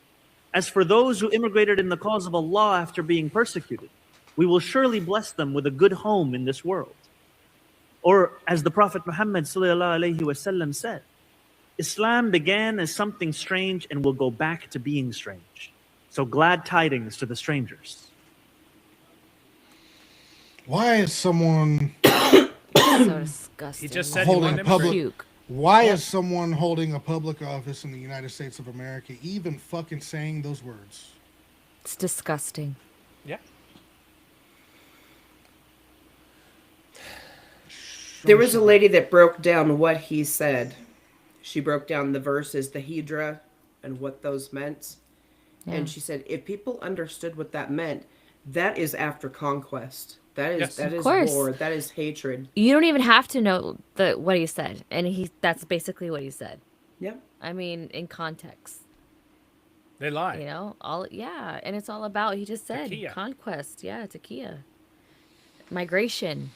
as for those who immigrated in the cause of Allah after being persecuted, we will surely bless them with a good home in this world. Or as the Prophet Muhammad sallallahu alaihi wasallam said, Islam began as something strange and will go back to being strange. So glad tidings to the strangers. Why is someone So disgusting. He just said he holding wanted a him public? puke. Why is someone holding a public office in the United States of America even fucking saying those words? It's disgusting. Yeah. There was a lady that broke down what he said. She broke down the verses, the Hydra, and what those meant. Yeah. And she said, if people understood what that meant, that is after conquest. That is Yes. that Of is course. war. That is hatred. You don't even have to know what he said, and that's basically what he said. Yep. I mean, in context, They lie. and it's all about. He just said Takia. conquest. Yeah, Takia. Migration.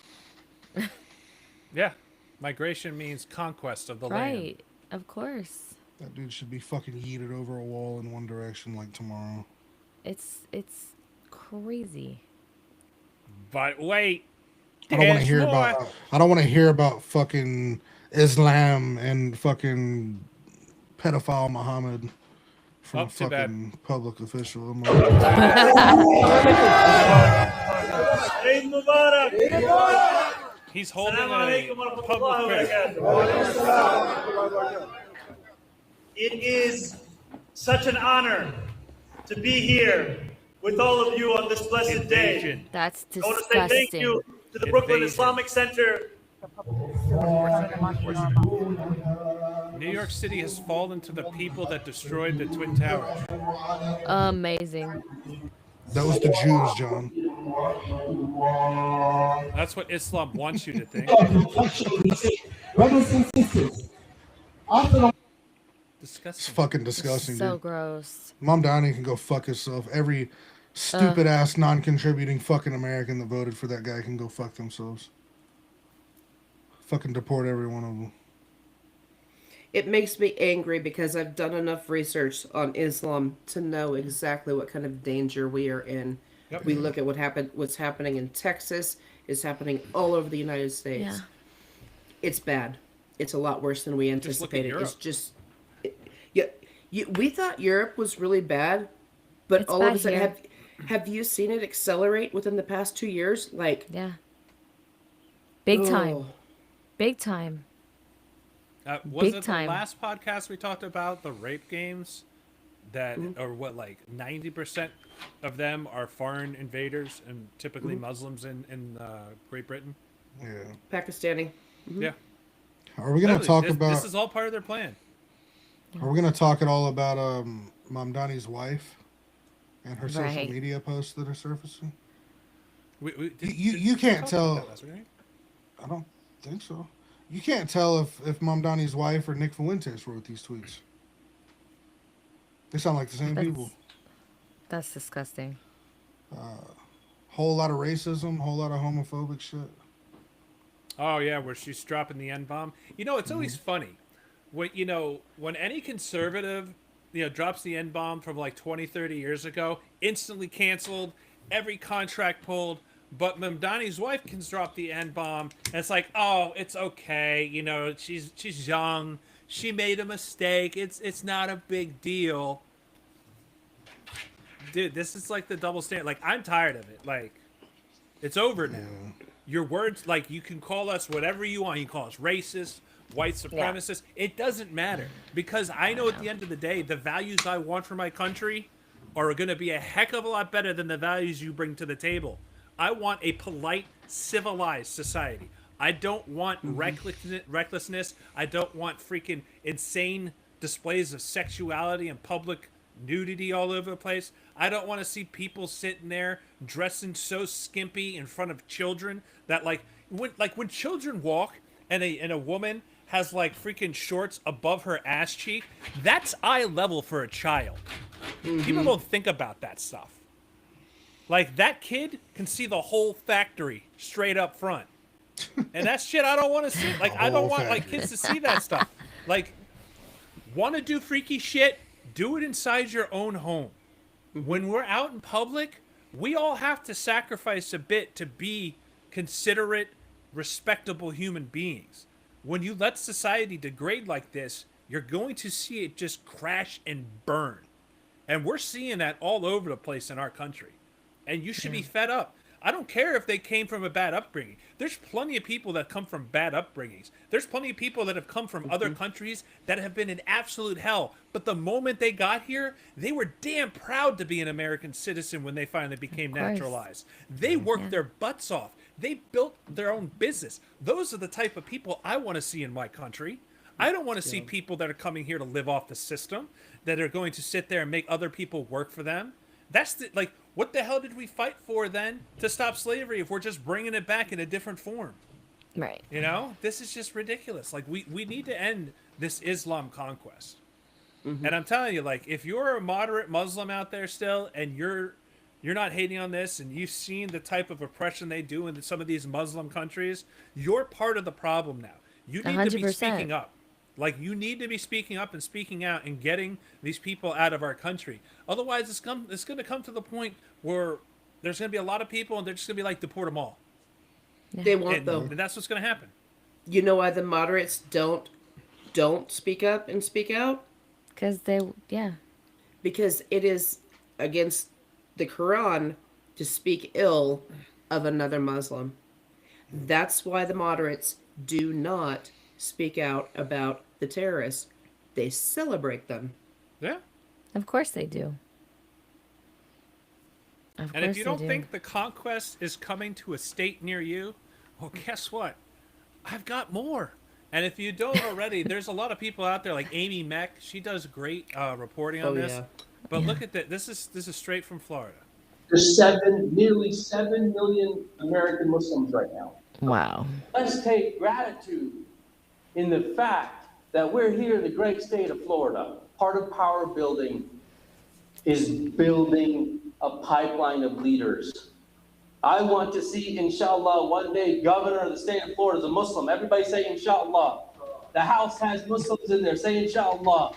Yeah. Migration means conquest of the land. Right. Of course. That dude should be fucking yeeted over a wall in one direction like tomorrow. It's crazy. But wait. I don't want to there's hear more. about. I don't want to hear about fucking Islam and fucking pedophile Muhammad from Oh, a too bad. fucking public official. I'm Eid Mubarak. He's holding Assalamu a alaikum wa public rahmatullahi wa barakatuh. It is such an honor to be here with all of you on this blessed day. That's I want to say thank you to the Brooklyn Invasion. Islamic Center. New York City has fallen to the people that destroyed the Twin Towers. Amazing. That was the Jews, John. That's what Islam wants you to think. Brothers and sisters, after It's Disgusting. fucking disgusting, So dude. gross. Mom Donnie can go fuck himself. Every stupid ass non-contributing fucking American that voted for that guy can go fuck themselves. Fucking deport every one of them. It makes me angry because I've done enough research on Islam to know exactly what kind of danger we are in. Yep. We look at what's happening in Texas, is happening all over the United States. It's bad. It's a lot worse than we Just look at anticipated. It's Europe. just, we thought Europe was really bad, but It's all of bad a sudden, here. have you seen it accelerate within the past 2 years? Like, Yeah. Big time. oh, Big time. Was Big it time. the last podcast we talked about the rape games? That Mm-hmm. or what, like 90% of them are foreign invaders and typically Mhm. Muslims in Great Britain. Yeah. Pakistani. Mhm. Yeah. Are we gonna Literally, talk this, about? This is all part of their plan. Are we gonna talk at all about Mamdani's wife and her social Right. media posts that are surfacing? Did You we can't talk about tell. that last week, right? I don't think so. You can't tell if Mamdani's wife or Nick Fuentes wrote these tweets. They sound like the same people. That's disgusting. Whole lot of racism, whole lot of homophobic shit. Oh yeah, where she's dropping the N-bomb. You know, it's always funny when any conservative, drops the N-bomb from like 20, 30 years ago, instantly canceled, every contract pulled. But Mamdani's wife can drop the N-bomb, and it's like, oh, it's okay. She's young. She made a mistake. It's not a big deal. Dude, this is like the double standard. Like, I'm tired of it. Like, it's over now. Your words, like, you can call us whatever you want. You can call us racist, white supremacist. It doesn't matter. Because I know at the end of the day, the values I want for my country are going to be a heck of a lot better than the values you bring to the table. I want a polite, civilized society. I don't want recklessness. I don't want freaking insane displays of sexuality and public nudity all over the place. I don't want to see people sitting there dressing so skimpy in front of children that when children walk and a woman has like freaking shorts above her ass cheek, that's eye level for a child. People don't think about that stuff. Like, that kid can see the whole factory straight up front. And that's shit I don't want to see. Like, I don't want like kids to see that stuff. Like, want to do freaky shit? Do it inside your own home. When we're out in public, we all have to sacrifice a bit to be considerate, respectable human beings. When you let society degrade like this, you're going to see it just crash and burn. And we're seeing that all over the place in our country. And you should be fed up. I don't care if they came from a bad upbringing. There's plenty of people that come from bad upbringings. There's plenty of people that have come from other countries that have been in absolute hell. But the moment they got here, they were damn proud to be an American citizen when they finally became naturalized. They worked their butts off. They built their own business. Those are the type of people I want to see in my country. I don't want to see people that are coming here to live off the system, that are going to sit there and make other people work for them. That's what the hell did we fight for then to stop slavery if we're just bringing it back in a different form? Right. This is just ridiculous. Like, we need to end this Islam conquest. And I'm telling you, like, if you're a moderate Muslim out there still and you're not hating on this and you've seen the type of oppression they do in some of these Muslim countries, you're part of the problem now. You need to be 100%. speaking up. Like, you need to be speaking up and speaking out and getting these people out of our country. Otherwise, it's going to come to the point where there's going to be a lot of people and they're just going to be like, deport them all. They won't, And though. that's what's going to happen. You know why the moderates don't speak up and speak out? Because Because it is against the Quran to speak ill of another Muslim. That's why the moderates do not speak out about the terrorists. They celebrate them. Yeah. Of course they do. And if you don't think the conquest is coming to a state near you, well, guess what? I've got more. And if you don't already, there's a lot of people out there like Amy Meck. She does great reporting on this. Yeah. But look at that. This is straight from Florida. There's nearly 7 million American Muslims right now. Wow. Let's take gratitude in the fact that we're here in the great state of Florida. Part of power building is building a pipeline of leaders. I want to see, inshallah, one day governor of the state of Florida is a Muslim. Everybody say inshallah. The House has Muslims in there. Say inshallah.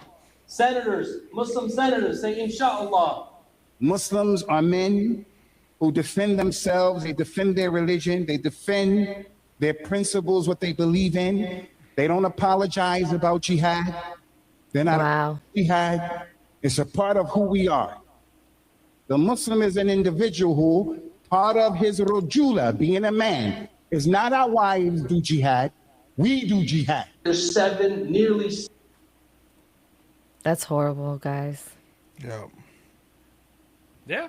Senators, Muslim senators, say inshallah. Muslims are men who defend themselves, they defend their religion, they defend their principles, what they believe in. They don't apologize about jihad. They're not jihad. It's a part of who we are. The Muslim is an individual who, part of his rojula, being a man, is not our wives do jihad. We do jihad. There's nearly. That's horrible, guys. Yeah. Yeah.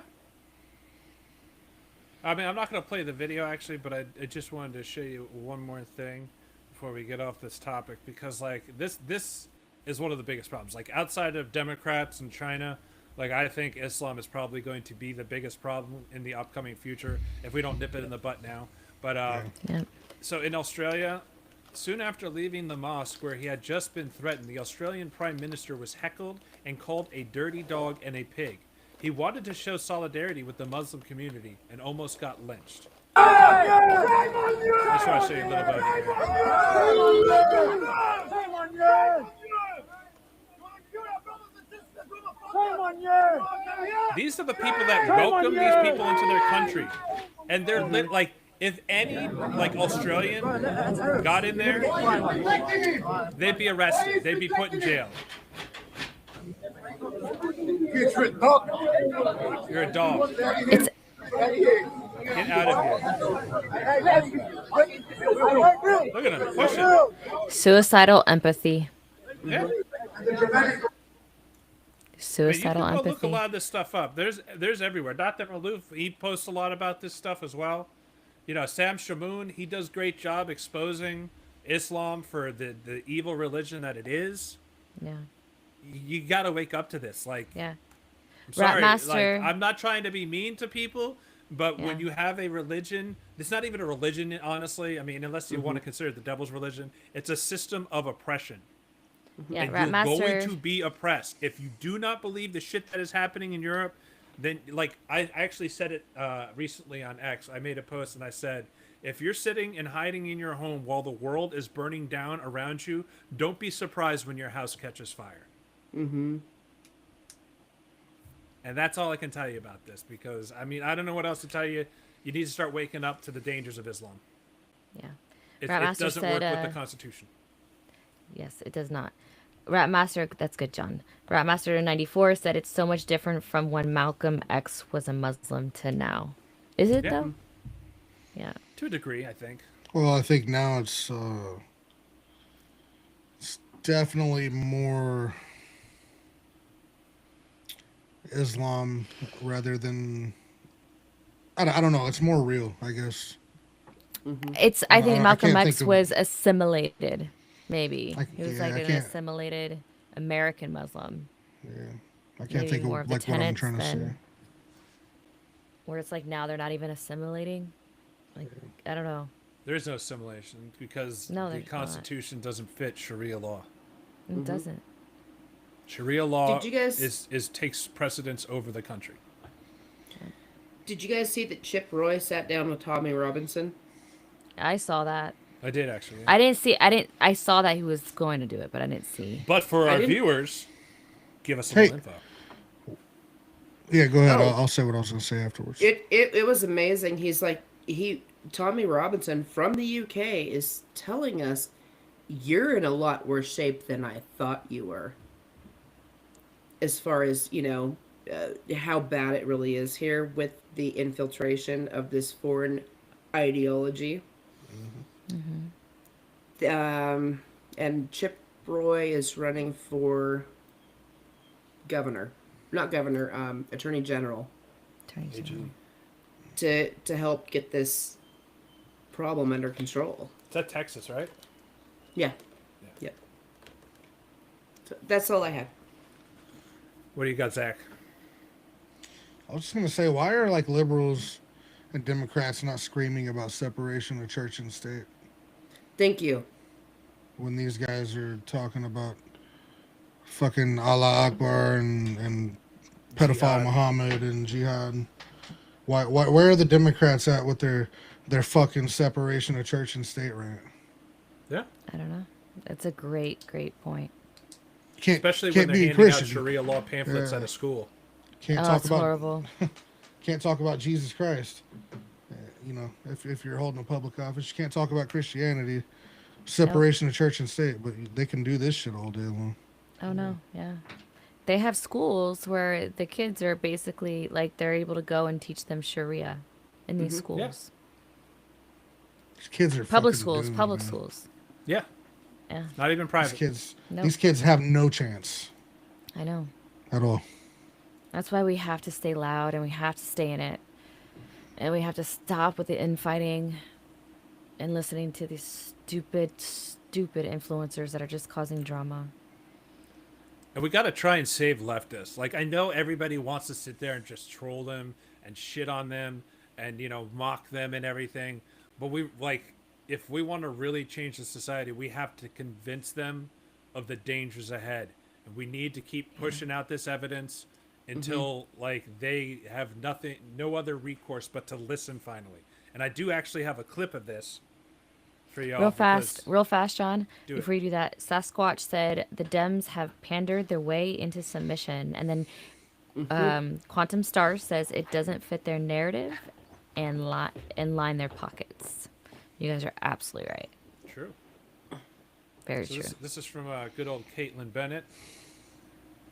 I mean, I'm not going to play the video, actually, but I just wanted to show you one more thing before we get off this topic, because, like, this is one of the biggest problems. Like, outside of Democrats and China, like, I think Islam is probably going to be the biggest problem in the upcoming future if we don't nip it in the butt now. But, so in Australia, soon after leaving the mosque where he had just been threatened, the Australian Prime Minister was heckled and called a dirty dog and a pig. He wanted to show solidarity with the Muslim community and almost got lynched. I just want to show you a little bit of it. These are the people that welcome these people into their country. And they're like, if any, like, Australian got in there, they'd be arrested. They'd be put in jail. You're a dog. You're a dog. Get out of here. Look at him. Push it. Suicidal empathy. Yeah. Suicidal you can empathy. look a lot of this stuff up. There's everywhere. Dr. Malouf, he posts a lot about this stuff as well. You know, Sam Shamoun, he does great job exposing Islam for the evil religion that it is. Yeah. You got to wake up to this. Like, yeah. I'm sorry, Ratmaster. like, I'm not trying to be mean to people, but when you have a religion, it's not even a religion, honestly. I mean, unless you want to consider it the devil's religion, it's a system of oppression. Yeah, and Ratmaster. you're going to be oppressed. If you do not believe the shit that is happening in Europe, then, like, I actually said it recently on X. I made a post and I said, if you're sitting and hiding in your home while the world is burning down around you, don't be surprised when your house catches fire. Mm-hmm. And that's all I can tell you about this, because, I mean, I don't know what else to tell you. You need to start waking up to the dangers of Islam. Yeah. It Ratmaster doesn't said, work with the Constitution. Yes, it does not. Ratmaster, that's good, John. Ratmaster 94 said it's so much different from when Malcolm X was a Muslim to now. Is it, though? Yeah. To a degree, I think. Well, I think now it's definitely more Islam rather than I don't know. It's more real, I guess. It's. I think Malcolm can't X think of- was assimilated. Maybe he was yeah, like I an can't- assimilated American Muslim. Yeah, I can't Maybe think more of the like what I'm tenets trying to say. than- Where it's like now they're not even assimilating. Like I don't know. There is no assimilation because No, the there's not. Constitution doesn't fit Sharia law. It doesn't. Sharia law Did you guys- is takes precedence over the country. Did you guys see that Chip Roy sat down with Tommy Robinson? I saw that. I did actually. I didn't see. I didn't. I saw that he was going to do it, but I didn't see. But for I our didn't- viewers, give us some Hey. more info. Yeah, go ahead. Oh. I'll say what I was gonna say afterwards. It was amazing. He's like Tommy Robinson from the UK is telling us you're in a lot worse shape than I thought you were. As far as how bad it really is here with the infiltration of this foreign ideology. And Chip Roy is running for Attorney General. To help get this problem under control. Is that Texas, right? Yeah. Yep. So that's all I had. What do you got, Zach? I was just gonna say, why are like liberals and Democrats not screaming about separation of church and state Thank you. when these guys are talking about fucking Allah Akbar and pedophile Jihad. Muhammad and jihad? Why? Where are the Democrats at with their fucking separation of church and state rant? Yeah. I don't know. That's a great point. Especially can't when they're be handing Christian. out Sharia law pamphlets Yeah. at a school. Can't Oh, talk it's about horrible. can't talk about Jesus Christ. you know, if you're holding a public office, you can't talk about Christianity, separation of church and state, but they can do this shit all day long. Oh no, yeah. They have schools where the kids are basically like they're able to go and teach them Sharia in these schools. Yes. These kids are Public fucking schools, doomed, public man. schools. Yeah. Yeah. Not even private. Nope. These kids have no chance I know. at all. That's why we have to stay loud and we have to stay in it. And we have to stop with the infighting and listening to these stupid influencers that are just causing drama. And we got to try and save leftists. Like, I know everybody wants to sit there and just troll them and shit on them and, you know, mock them and everything. But we, like, if we want to really change the society, we have to convince them of the dangers ahead. And we need to keep pushing out this evidence until, like, they have no other recourse but to listen finally. And I do actually have a clip of this for y'all. Real fast, John. Do Before you do that, Sasquatch said the Dems have pandered their way into submission, and then Quantum Star says it doesn't fit their narrative and line their pockets. You guys are absolutely right. True. Very So true. This is from good old Caitlin Bennett.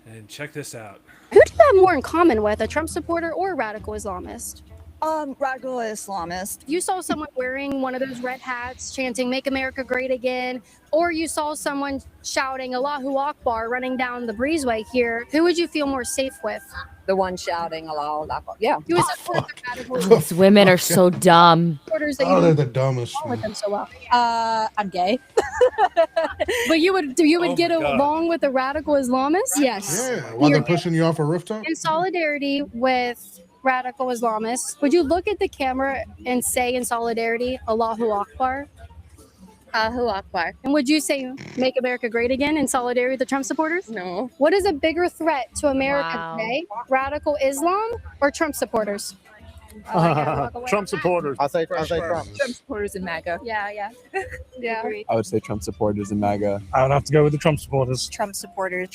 And check this out. Who do you have more in common with, a Trump supporter or a radical Islamist? Radical Islamist. You saw someone wearing one of those red hats chanting "Make America Great Again," or you saw someone shouting "Allahu Akbar" running down the breezeway here. Who would you feel more safe with? The one shouting Allahu Akbar. Yeah. You would support the radical These women are so dumb. supporters that Oh, you they're don't the dumbest. get along with them so well. I'm gay. But you would Oh get my God. along with the radical Islamists? Yes. Yeah, while they're pushing you off a rooftop. In solidarity with radical Islamists, would you look at the camera and say in solidarity, Allahu Akbar? Allahu Akbar. And would you say, "Make America Great Again" in solidarity with the Trump supporters? No. What is a bigger threat to America Wow. today? Radical Islam or Trump supporters? Trump supporters. I'll say Trump. Trump supporters in MAGA. Yeah. Yeah. I would say Trump supporters and MAGA. I would have to go with the Trump supporters. Trump supporters,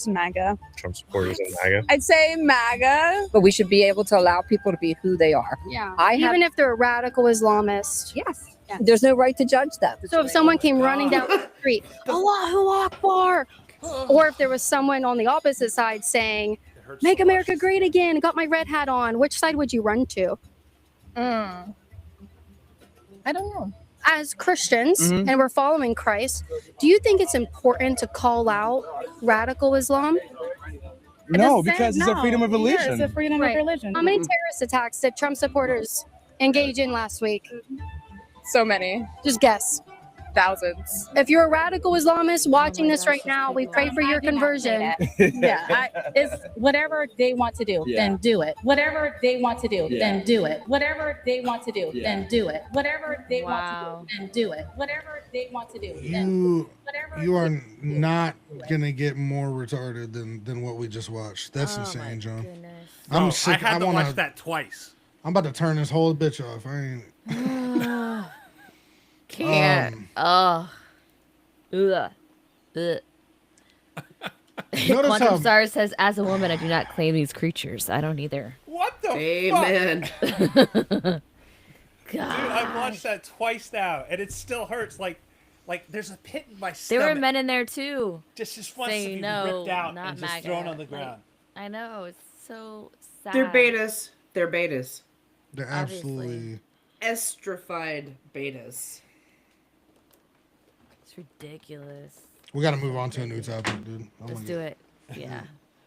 MAGA. Trump supporters and MAGA. I'd say MAGA. But we should be able to allow people to be who they are. Yeah. I Even have, if they're a radical Islamist. yes. There's no right to judge them. So if someone came running down the street, Allahu Akbar, or if there was someone on the opposite side saying, "Make America Great Again," got my red hat on, which side would you run to? I don't know. As Christians, Mhm. and we're following Christ, do you think it's important to call out radical Islam? No, because it's a freedom of religion. freedom Right. How many terrorist attacks did Trump supporters engage in last week? So many. Just guess. Thousands. If you're a radical Islamist watching this right now, we pray for your conversion. It's whatever they want to do, Yeah. then do it. Whatever they want to do, Yeah. then do it. Whatever they want to do, Yeah. then do it. Whatever they Wow. want to do, then do it. Whatever they want to do, You are not gonna get more retarded than what we just watched. That's Oh insane, John. Bro, I'm sick. I had to wanna, watch that twice. I'm about to turn this whole bitch off. I ain't. Can't. Ugh. Ugh. Notice Quantum how- Star says, "As a woman, I do not claim these creatures. I don't either." What the Amen. fuck? Dude, I've watched that twice now, and it still hurts. Like there's a pit in my There stomach. were men in there too. Just wants saying, to be no, ripped out not and just MAGA. thrown on the Like, ground. I know, it's so sad. They're betas. They're betas. They're Obviously. absolutely. Estrified betas. It's ridiculous. We got to move on to a new topic, dude. Let's do it. Yeah.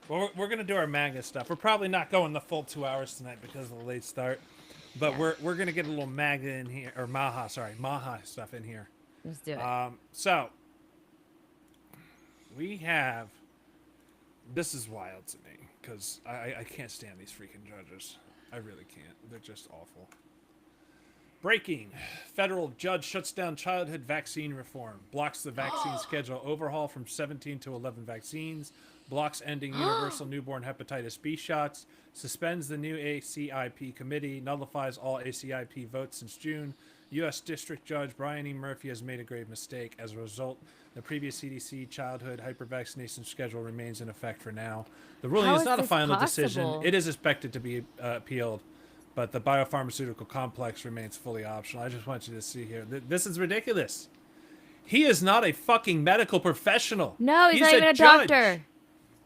Well, we're gonna do our MAGA stuff. We're probably not going the full 2 hours tonight because of the late start, but we're gonna get a little MAGA in here, or Maha stuff in here. Let's do it. So we have. This is wild to me because I can't stand these freaking judges. I really can't. They're just awful. Breaking. Federal judge shuts down childhood vaccine reform. Blocks the vaccine schedule overhaul from 17 to 11 vaccines. Blocks ending universal newborn hepatitis B shots. Suspends the new ACIP committee. Nullifies all ACIP votes since June. U.S. District Judge Brian E. Murphy has made a grave mistake. As a result, the previous CDC childhood hypervaccination schedule remains in effect for now. The ruling How is is not a this final decision. possible? It is expected to be appealed. but the biopharmaceutical complex remains fully optional. I just want you to see here. This is ridiculous. He is not a fucking medical professional. No, he's not even a judge. doctor.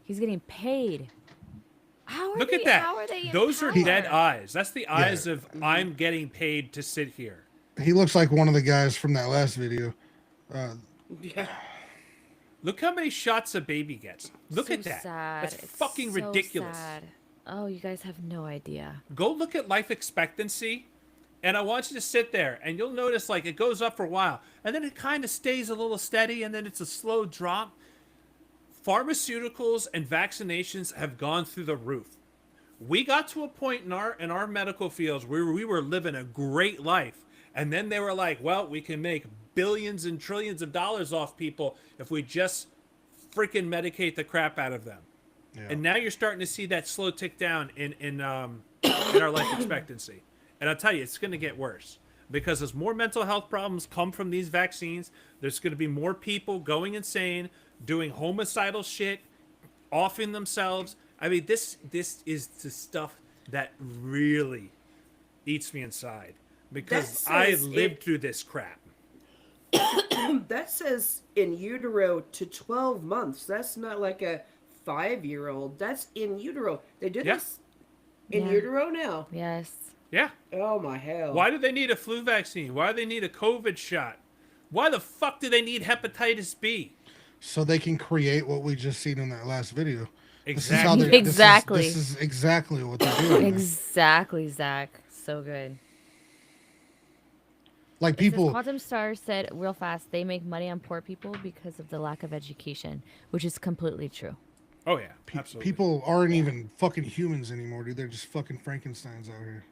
He's getting paid. How are Look they, at that. How are they in Those are power? dead eyes. That's the eyes of I'm getting paid to sit here. He looks like one of the guys from that last video. Yeah. Look how many shots a baby gets. Look So at that. sad. That's It's fucking so ridiculous. sad. Oh, you guys have no idea. Go look at life expectancy, and I want you to sit there, and you'll notice like it goes up for a while, and then it kind of stays a little steady, and then it's a slow drop. Pharmaceuticals and vaccinations have gone through the roof. We got to a point in our medical fields where we were living a great life, and then they were like, well, we can make billions and trillions of dollars off people if we just freaking medicate the crap out of them. Yeah. And now you're starting to see that slow tick down in our life expectancy. And I'll tell you, it's going to get worse because as more mental health problems come from these vaccines, there's going to be more people going insane, doing homicidal shit, offing themselves. I mean, this is the stuff that really eats me inside because I lived through this crap. That says in utero to 12 months. That's not like a 5-year-old. That's in utero. They did this in utero now. Yes. Yeah. Oh my hell. Why do they need a flu vaccine? Why do they need a COVID shot? Why the fuck do they need hepatitis B? So they can create what we just seen in that last video. Exactly. Exactly. This is exactly what they're doing. Exactly, Zach. So good. Like people, Quantum Star said real fast, they make money on poor people because of the lack of education, which is completely true. Oh yeah, absolutely. people aren't even fucking humans anymore, dude. They're just fucking Frankensteins out here.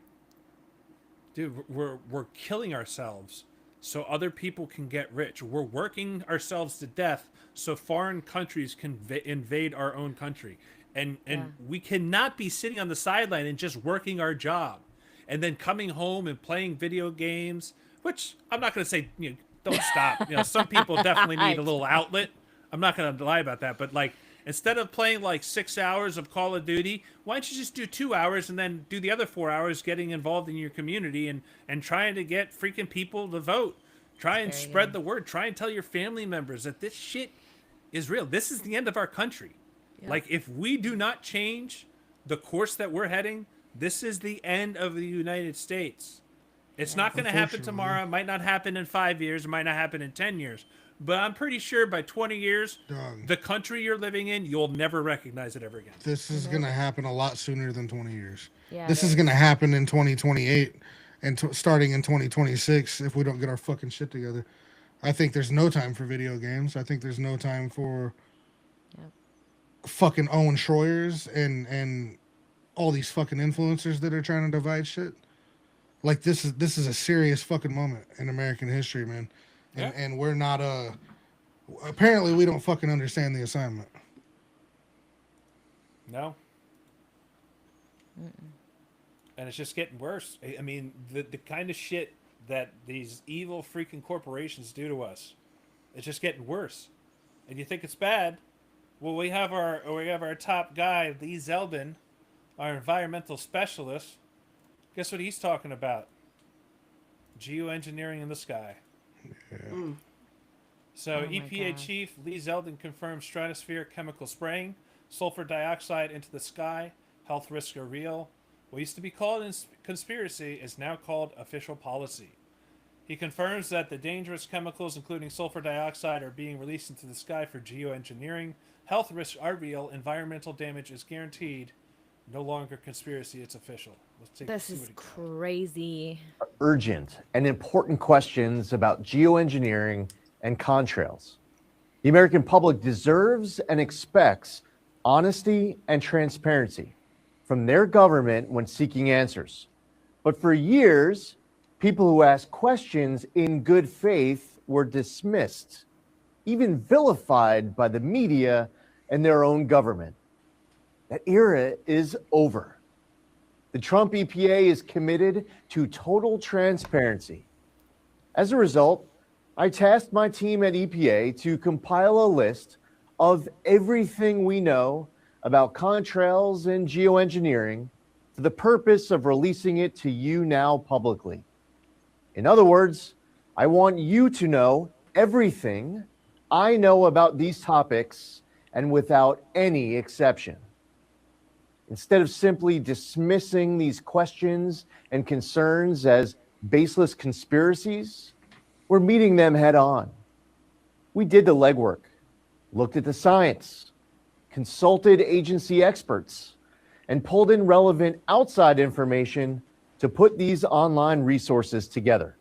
Dude, we're killing ourselves so other people can get rich. We're working ourselves to death so foreign countries can invade our own country. And we cannot be sitting on the sideline and just working our job and then coming home and playing video games, which I'm not going to say, don't stop. Some people definitely need a little outlet. I'm not going to lie about that. But like, instead of playing like 6 hours of Call of Duty, why don't you just do 2 hours and then do the other 4 hours getting involved in your community and trying to get freaking people to vote. Try and spread the word. Try and tell your family members that this shit is real. This is the end of our country. Yeah. Like, if we do not change the course that we're heading, this is the end of the United States. It's not going to happen tomorrow. It might not happen in 5 years. It might not happen in 10 years. But I'm pretty sure by 20 years, the country you're living in, you'll never recognize it ever again. This is going to happen a lot sooner than 20 years. Yeah, this is going to happen in 2028 and starting in 2026 if we don't get our fucking shit together. I think there's no time for video games. I think there's no time for fucking Owen Schroyers and all these fucking influencers that are trying to divide shit. Like, this is a serious fucking moment in American history, man. And we're not apparently we don't fucking understand the assignment. No. And it's just getting worse. I mean, the kind of shit that these evil freaking corporations do to us, it's just getting worse. And you think it's bad? Well, we have our top guy, Lee Zeldin, our environmental specialist. Guess what he's talking about? Geoengineering in the sky. Yeah. So EPA chief Lee Zeldin confirms stratospheric chemical spraying, sulfur dioxide into the sky, health risks are real. What used to be called conspiracy is now called official policy. He confirms that the dangerous chemicals, including sulfur dioxide, are being released into the sky for geoengineering. Health risks are real. Environmental damage is guaranteed. No longer conspiracy, it's official. This is crazy. Urgent and important questions about geoengineering and contrails. The American public deserves and expects honesty and transparency from their government when seeking answers. But for years, people who asked questions in good faith were dismissed, even vilified by the media and their own government. That era is over. The Trump EPA is committed to total transparency. As a result, I tasked my team at EPA to compile a list of everything we know about contrails and geoengineering for the purpose of releasing it to you now publicly. In other words, I want you to know everything I know about these topics and without any exception. Instead of simply dismissing these questions and concerns as baseless conspiracies, we're meeting them head on. We did the legwork, looked at the science, consulted agency experts, and pulled in relevant outside information to put these online resources together.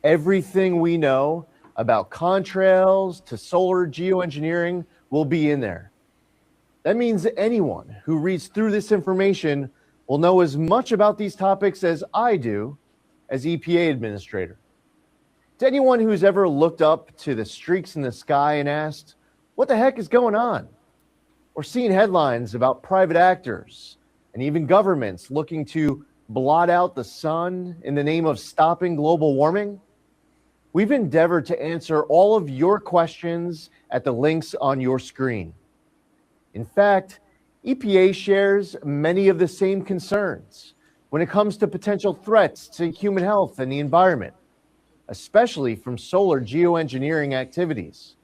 Everything we know about contrails to solar geoengineering will be in there. That means anyone who reads through this information will know as much about these topics as I do as EPA administrator. To anyone who's ever looked up to the streaks in the sky and asked, what the heck is going on? Or seen headlines about private actors and even governments looking to blot out the sun in the name of stopping global warming, we've endeavored to answer all of your questions at the links on your screen. In fact, EPA shares many of the same concerns when it comes to potential threats to human health and the environment, especially from solar geoengineering activities.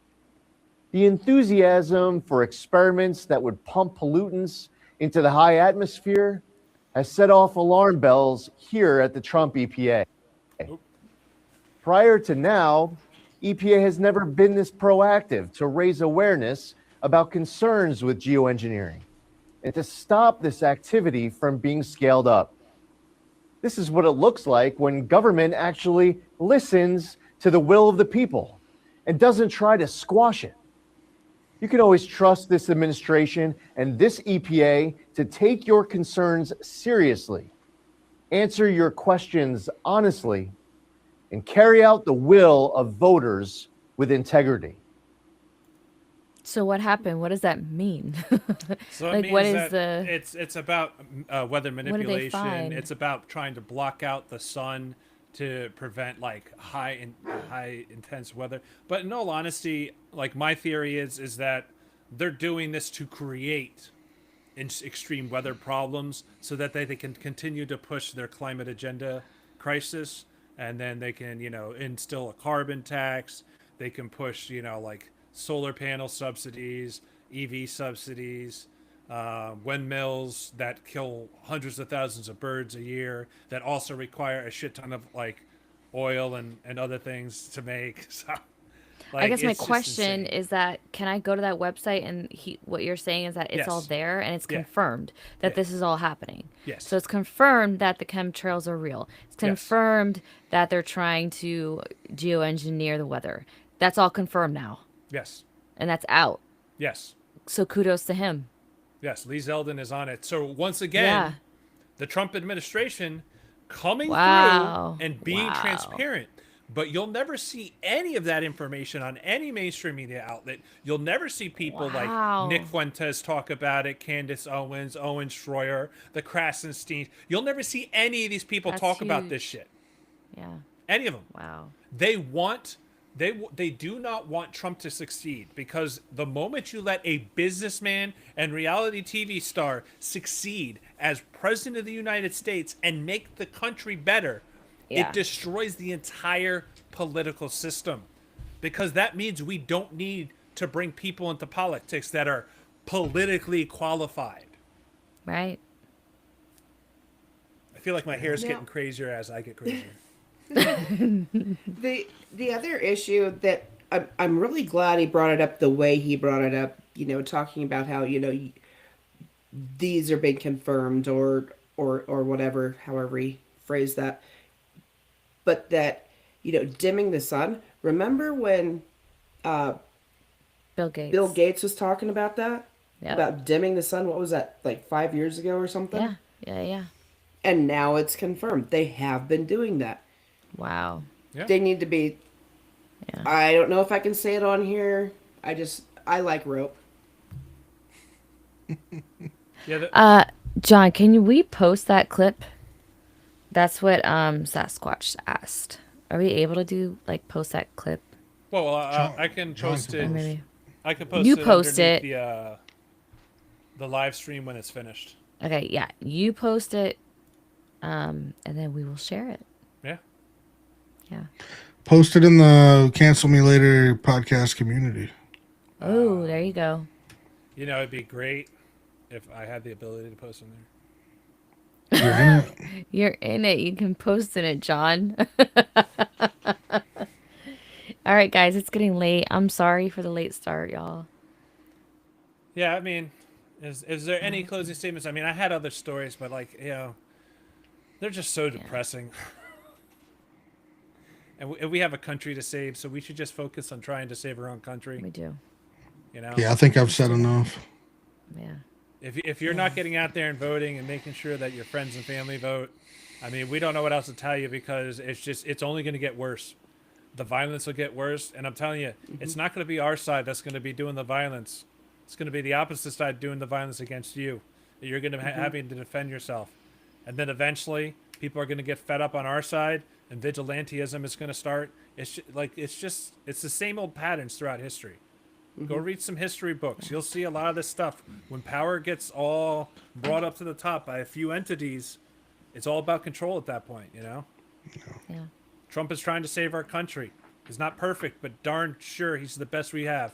The enthusiasm for experiments that would pump pollutants into the high atmosphere has set off alarm bells here at the Trump EPA. Prior to now, EPA has never been this proactive to raise awareness about concerns with geoengineering and to stop this activity from being scaled up. This is what it looks like when government actually listens to the will of the people and doesn't try to squash it. You can always trust this administration and this EPA to take your concerns seriously, answer your questions honestly, and carry out the will of voters with integrity. So what happened? What does that mean? So it like, means what is that the? it's about weather manipulation. find? It's about trying to block out the sun to prevent like high intense weather. But in all honesty, like my theory is that they're doing this to create extreme weather problems so that they can continue to push their climate agenda crisis, and then they can instill a carbon tax. They can push like solar panel subsidies, EV subsidies, windmills that kill hundreds of thousands of birds a year that also require a shit ton of like oil and other things to make. So, like, I guess my it's just question insane. is that can I go to that website and what you're saying is that it's all Yes. there and it's Yeah. confirmed that this is all happening. Yes. So it's confirmed that the chemtrails are real. It's Yes. confirmed that they're trying to geoengineer the weather. That's all confirmed now. Yes. And that's out. Yes. So kudos to him. Yes. Lee Zeldin is on it. So once again, Yeah. the Trump administration coming Wow. through and being Wow. transparent. But you'll never see any of that information on any mainstream media outlet. You'll never see people Wow. like Nick Fuentes talk about it, Candace Owens, Owen Schroyer, the Krasensteins. You'll never see any of these people That's talk about this huge. shit. Yeah. Any of them. Wow. They do not want Trump to succeed, because the moment you let a businessman and reality TV star succeed as president of the United States and make the country better, Yeah. it destroys the entire political system, because that means we don't need to bring people into politics that are politically qualified. Right. I feel like my hair's Now- getting crazier as I get crazier. The other issue that I'm really glad he brought it up the way he brought it up, talking about how these are being confirmed or whatever, however he phrased that, but that dimming the sun. Remember when Bill Gates was talking about that? Yep. About dimming the sun? What was that, like 5 years ago or something? Yeah. And now it's confirmed. They have been doing that. Wow. Yeah. They need to be. Yeah. I don't know if I can say it on here. I like rope. Yeah. John, can we post that clip? That's what Sasquatch asked. Are we able to do post that clip? Well, I can post it. Maybe. I can post You it post underneath it. the live stream when it's finished. Okay, yeah, you post it, and then we will share it. Yeah. Yeah. Post it in the Cancel Me Later podcast community. Oh, there you go. You know, it'd be great if I had the ability to post in there. You're in it. You're in it. You can post in it, John. All right, guys, it's getting late. I'm sorry for the late start, y'all. Yeah, I mean, is there any closing statements? I mean, I had other stories, but like, you know, they're just so depressing. And we have a country to save, so we should just focus on trying to save our own country. We do. You know? Yeah, I think I've said enough. Yeah. If you're not getting out there and voting and making sure that your friends and family vote, I mean, we don't know what else to tell you because it's only going to get worse. The violence will get worse, and I'm telling you, it's not going to be our side that's going to be doing the violence. It's going to be the opposite side doing the violence against you. You're going to be having to defend yourself, and then eventually people are going to get fed up on our side, and vigilantism is going to start. It's the same old patterns throughout history. Go read some history books. You'll see a lot of this stuff. When power gets all brought up to the top by a few entities, it's all about control at that point, you know? Yeah. Trump is trying to save our country. He's not perfect, but darn sure he's the best we have.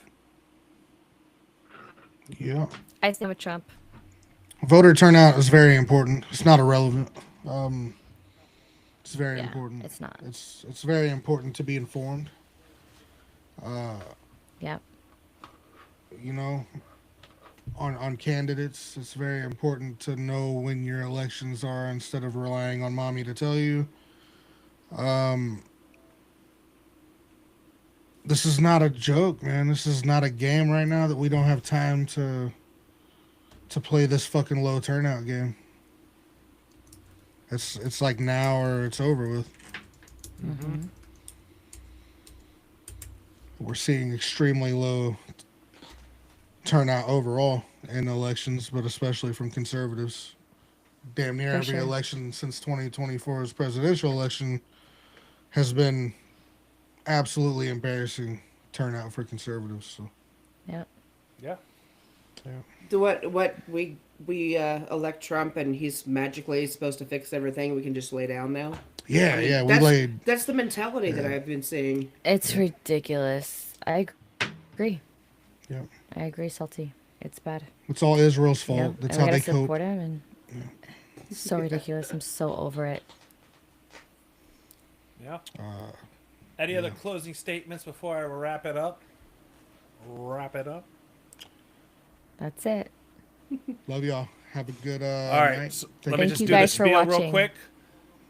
Yeah. I stand with Trump. Voter turnout is very important. It's not irrelevant. It's very Yeah, important. it's not. It's very important to be informed. Yep. You know, on candidates, it's very important to know when your elections are instead of relying on mommy to tell you. This is not a joke, man. This is not a game right now that we don't have time to play this fucking low turnout game. It's like now or it's over with. Mm-hmm. We're seeing extremely low turnout overall in elections, but especially from conservatives. Damn near For every sure. election since 2024's presidential election has been absolutely embarrassing turnout for conservatives. So Yep. Yeah. What we elect Trump and he's magically supposed to fix everything. We can just lay down now. yeah, I mean, yeah, we that's, laid. That's the mentality that I've been seeing. It's ridiculous. I agree. Yeah, I agree, Salty. It's bad. it's all Israel's fault. Yeah, That's and how we they gotta cope. support him, and it's so ridiculous. I'm so over it. Yeah. Any other closing statements before I wrap it up? Wrap it up. That's it. Love y'all. Have a good All right. night. So Take let me care. just you do the guys for spiel real watching. quick.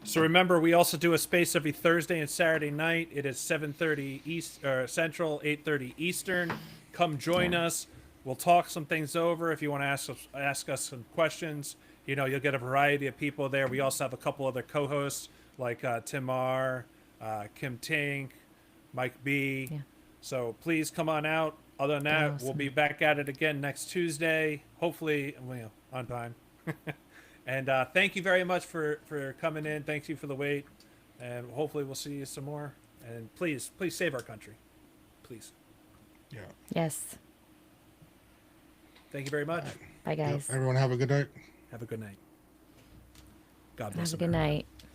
So remember, we also do a space every Thursday and Saturday night. It is 7:30 East Central, 8:30 Eastern. Come join us. We'll talk some things over. If you want to ask us some questions, you know, you'll get a variety of people there. We also have a couple other co-hosts like Tim R, Kim Tink, Mike B. Yeah. So please come on out. Other than that, we'll be back at it again next Tuesday, hopefully on time. And thank you very much for coming in. Thank you for the wait. And hopefully we'll see you some more. And please save our country. Please. Yeah. Yes. Thank you very much. Bye, guys. Everyone have a good night. Have a good night. God bless Have a good America. night.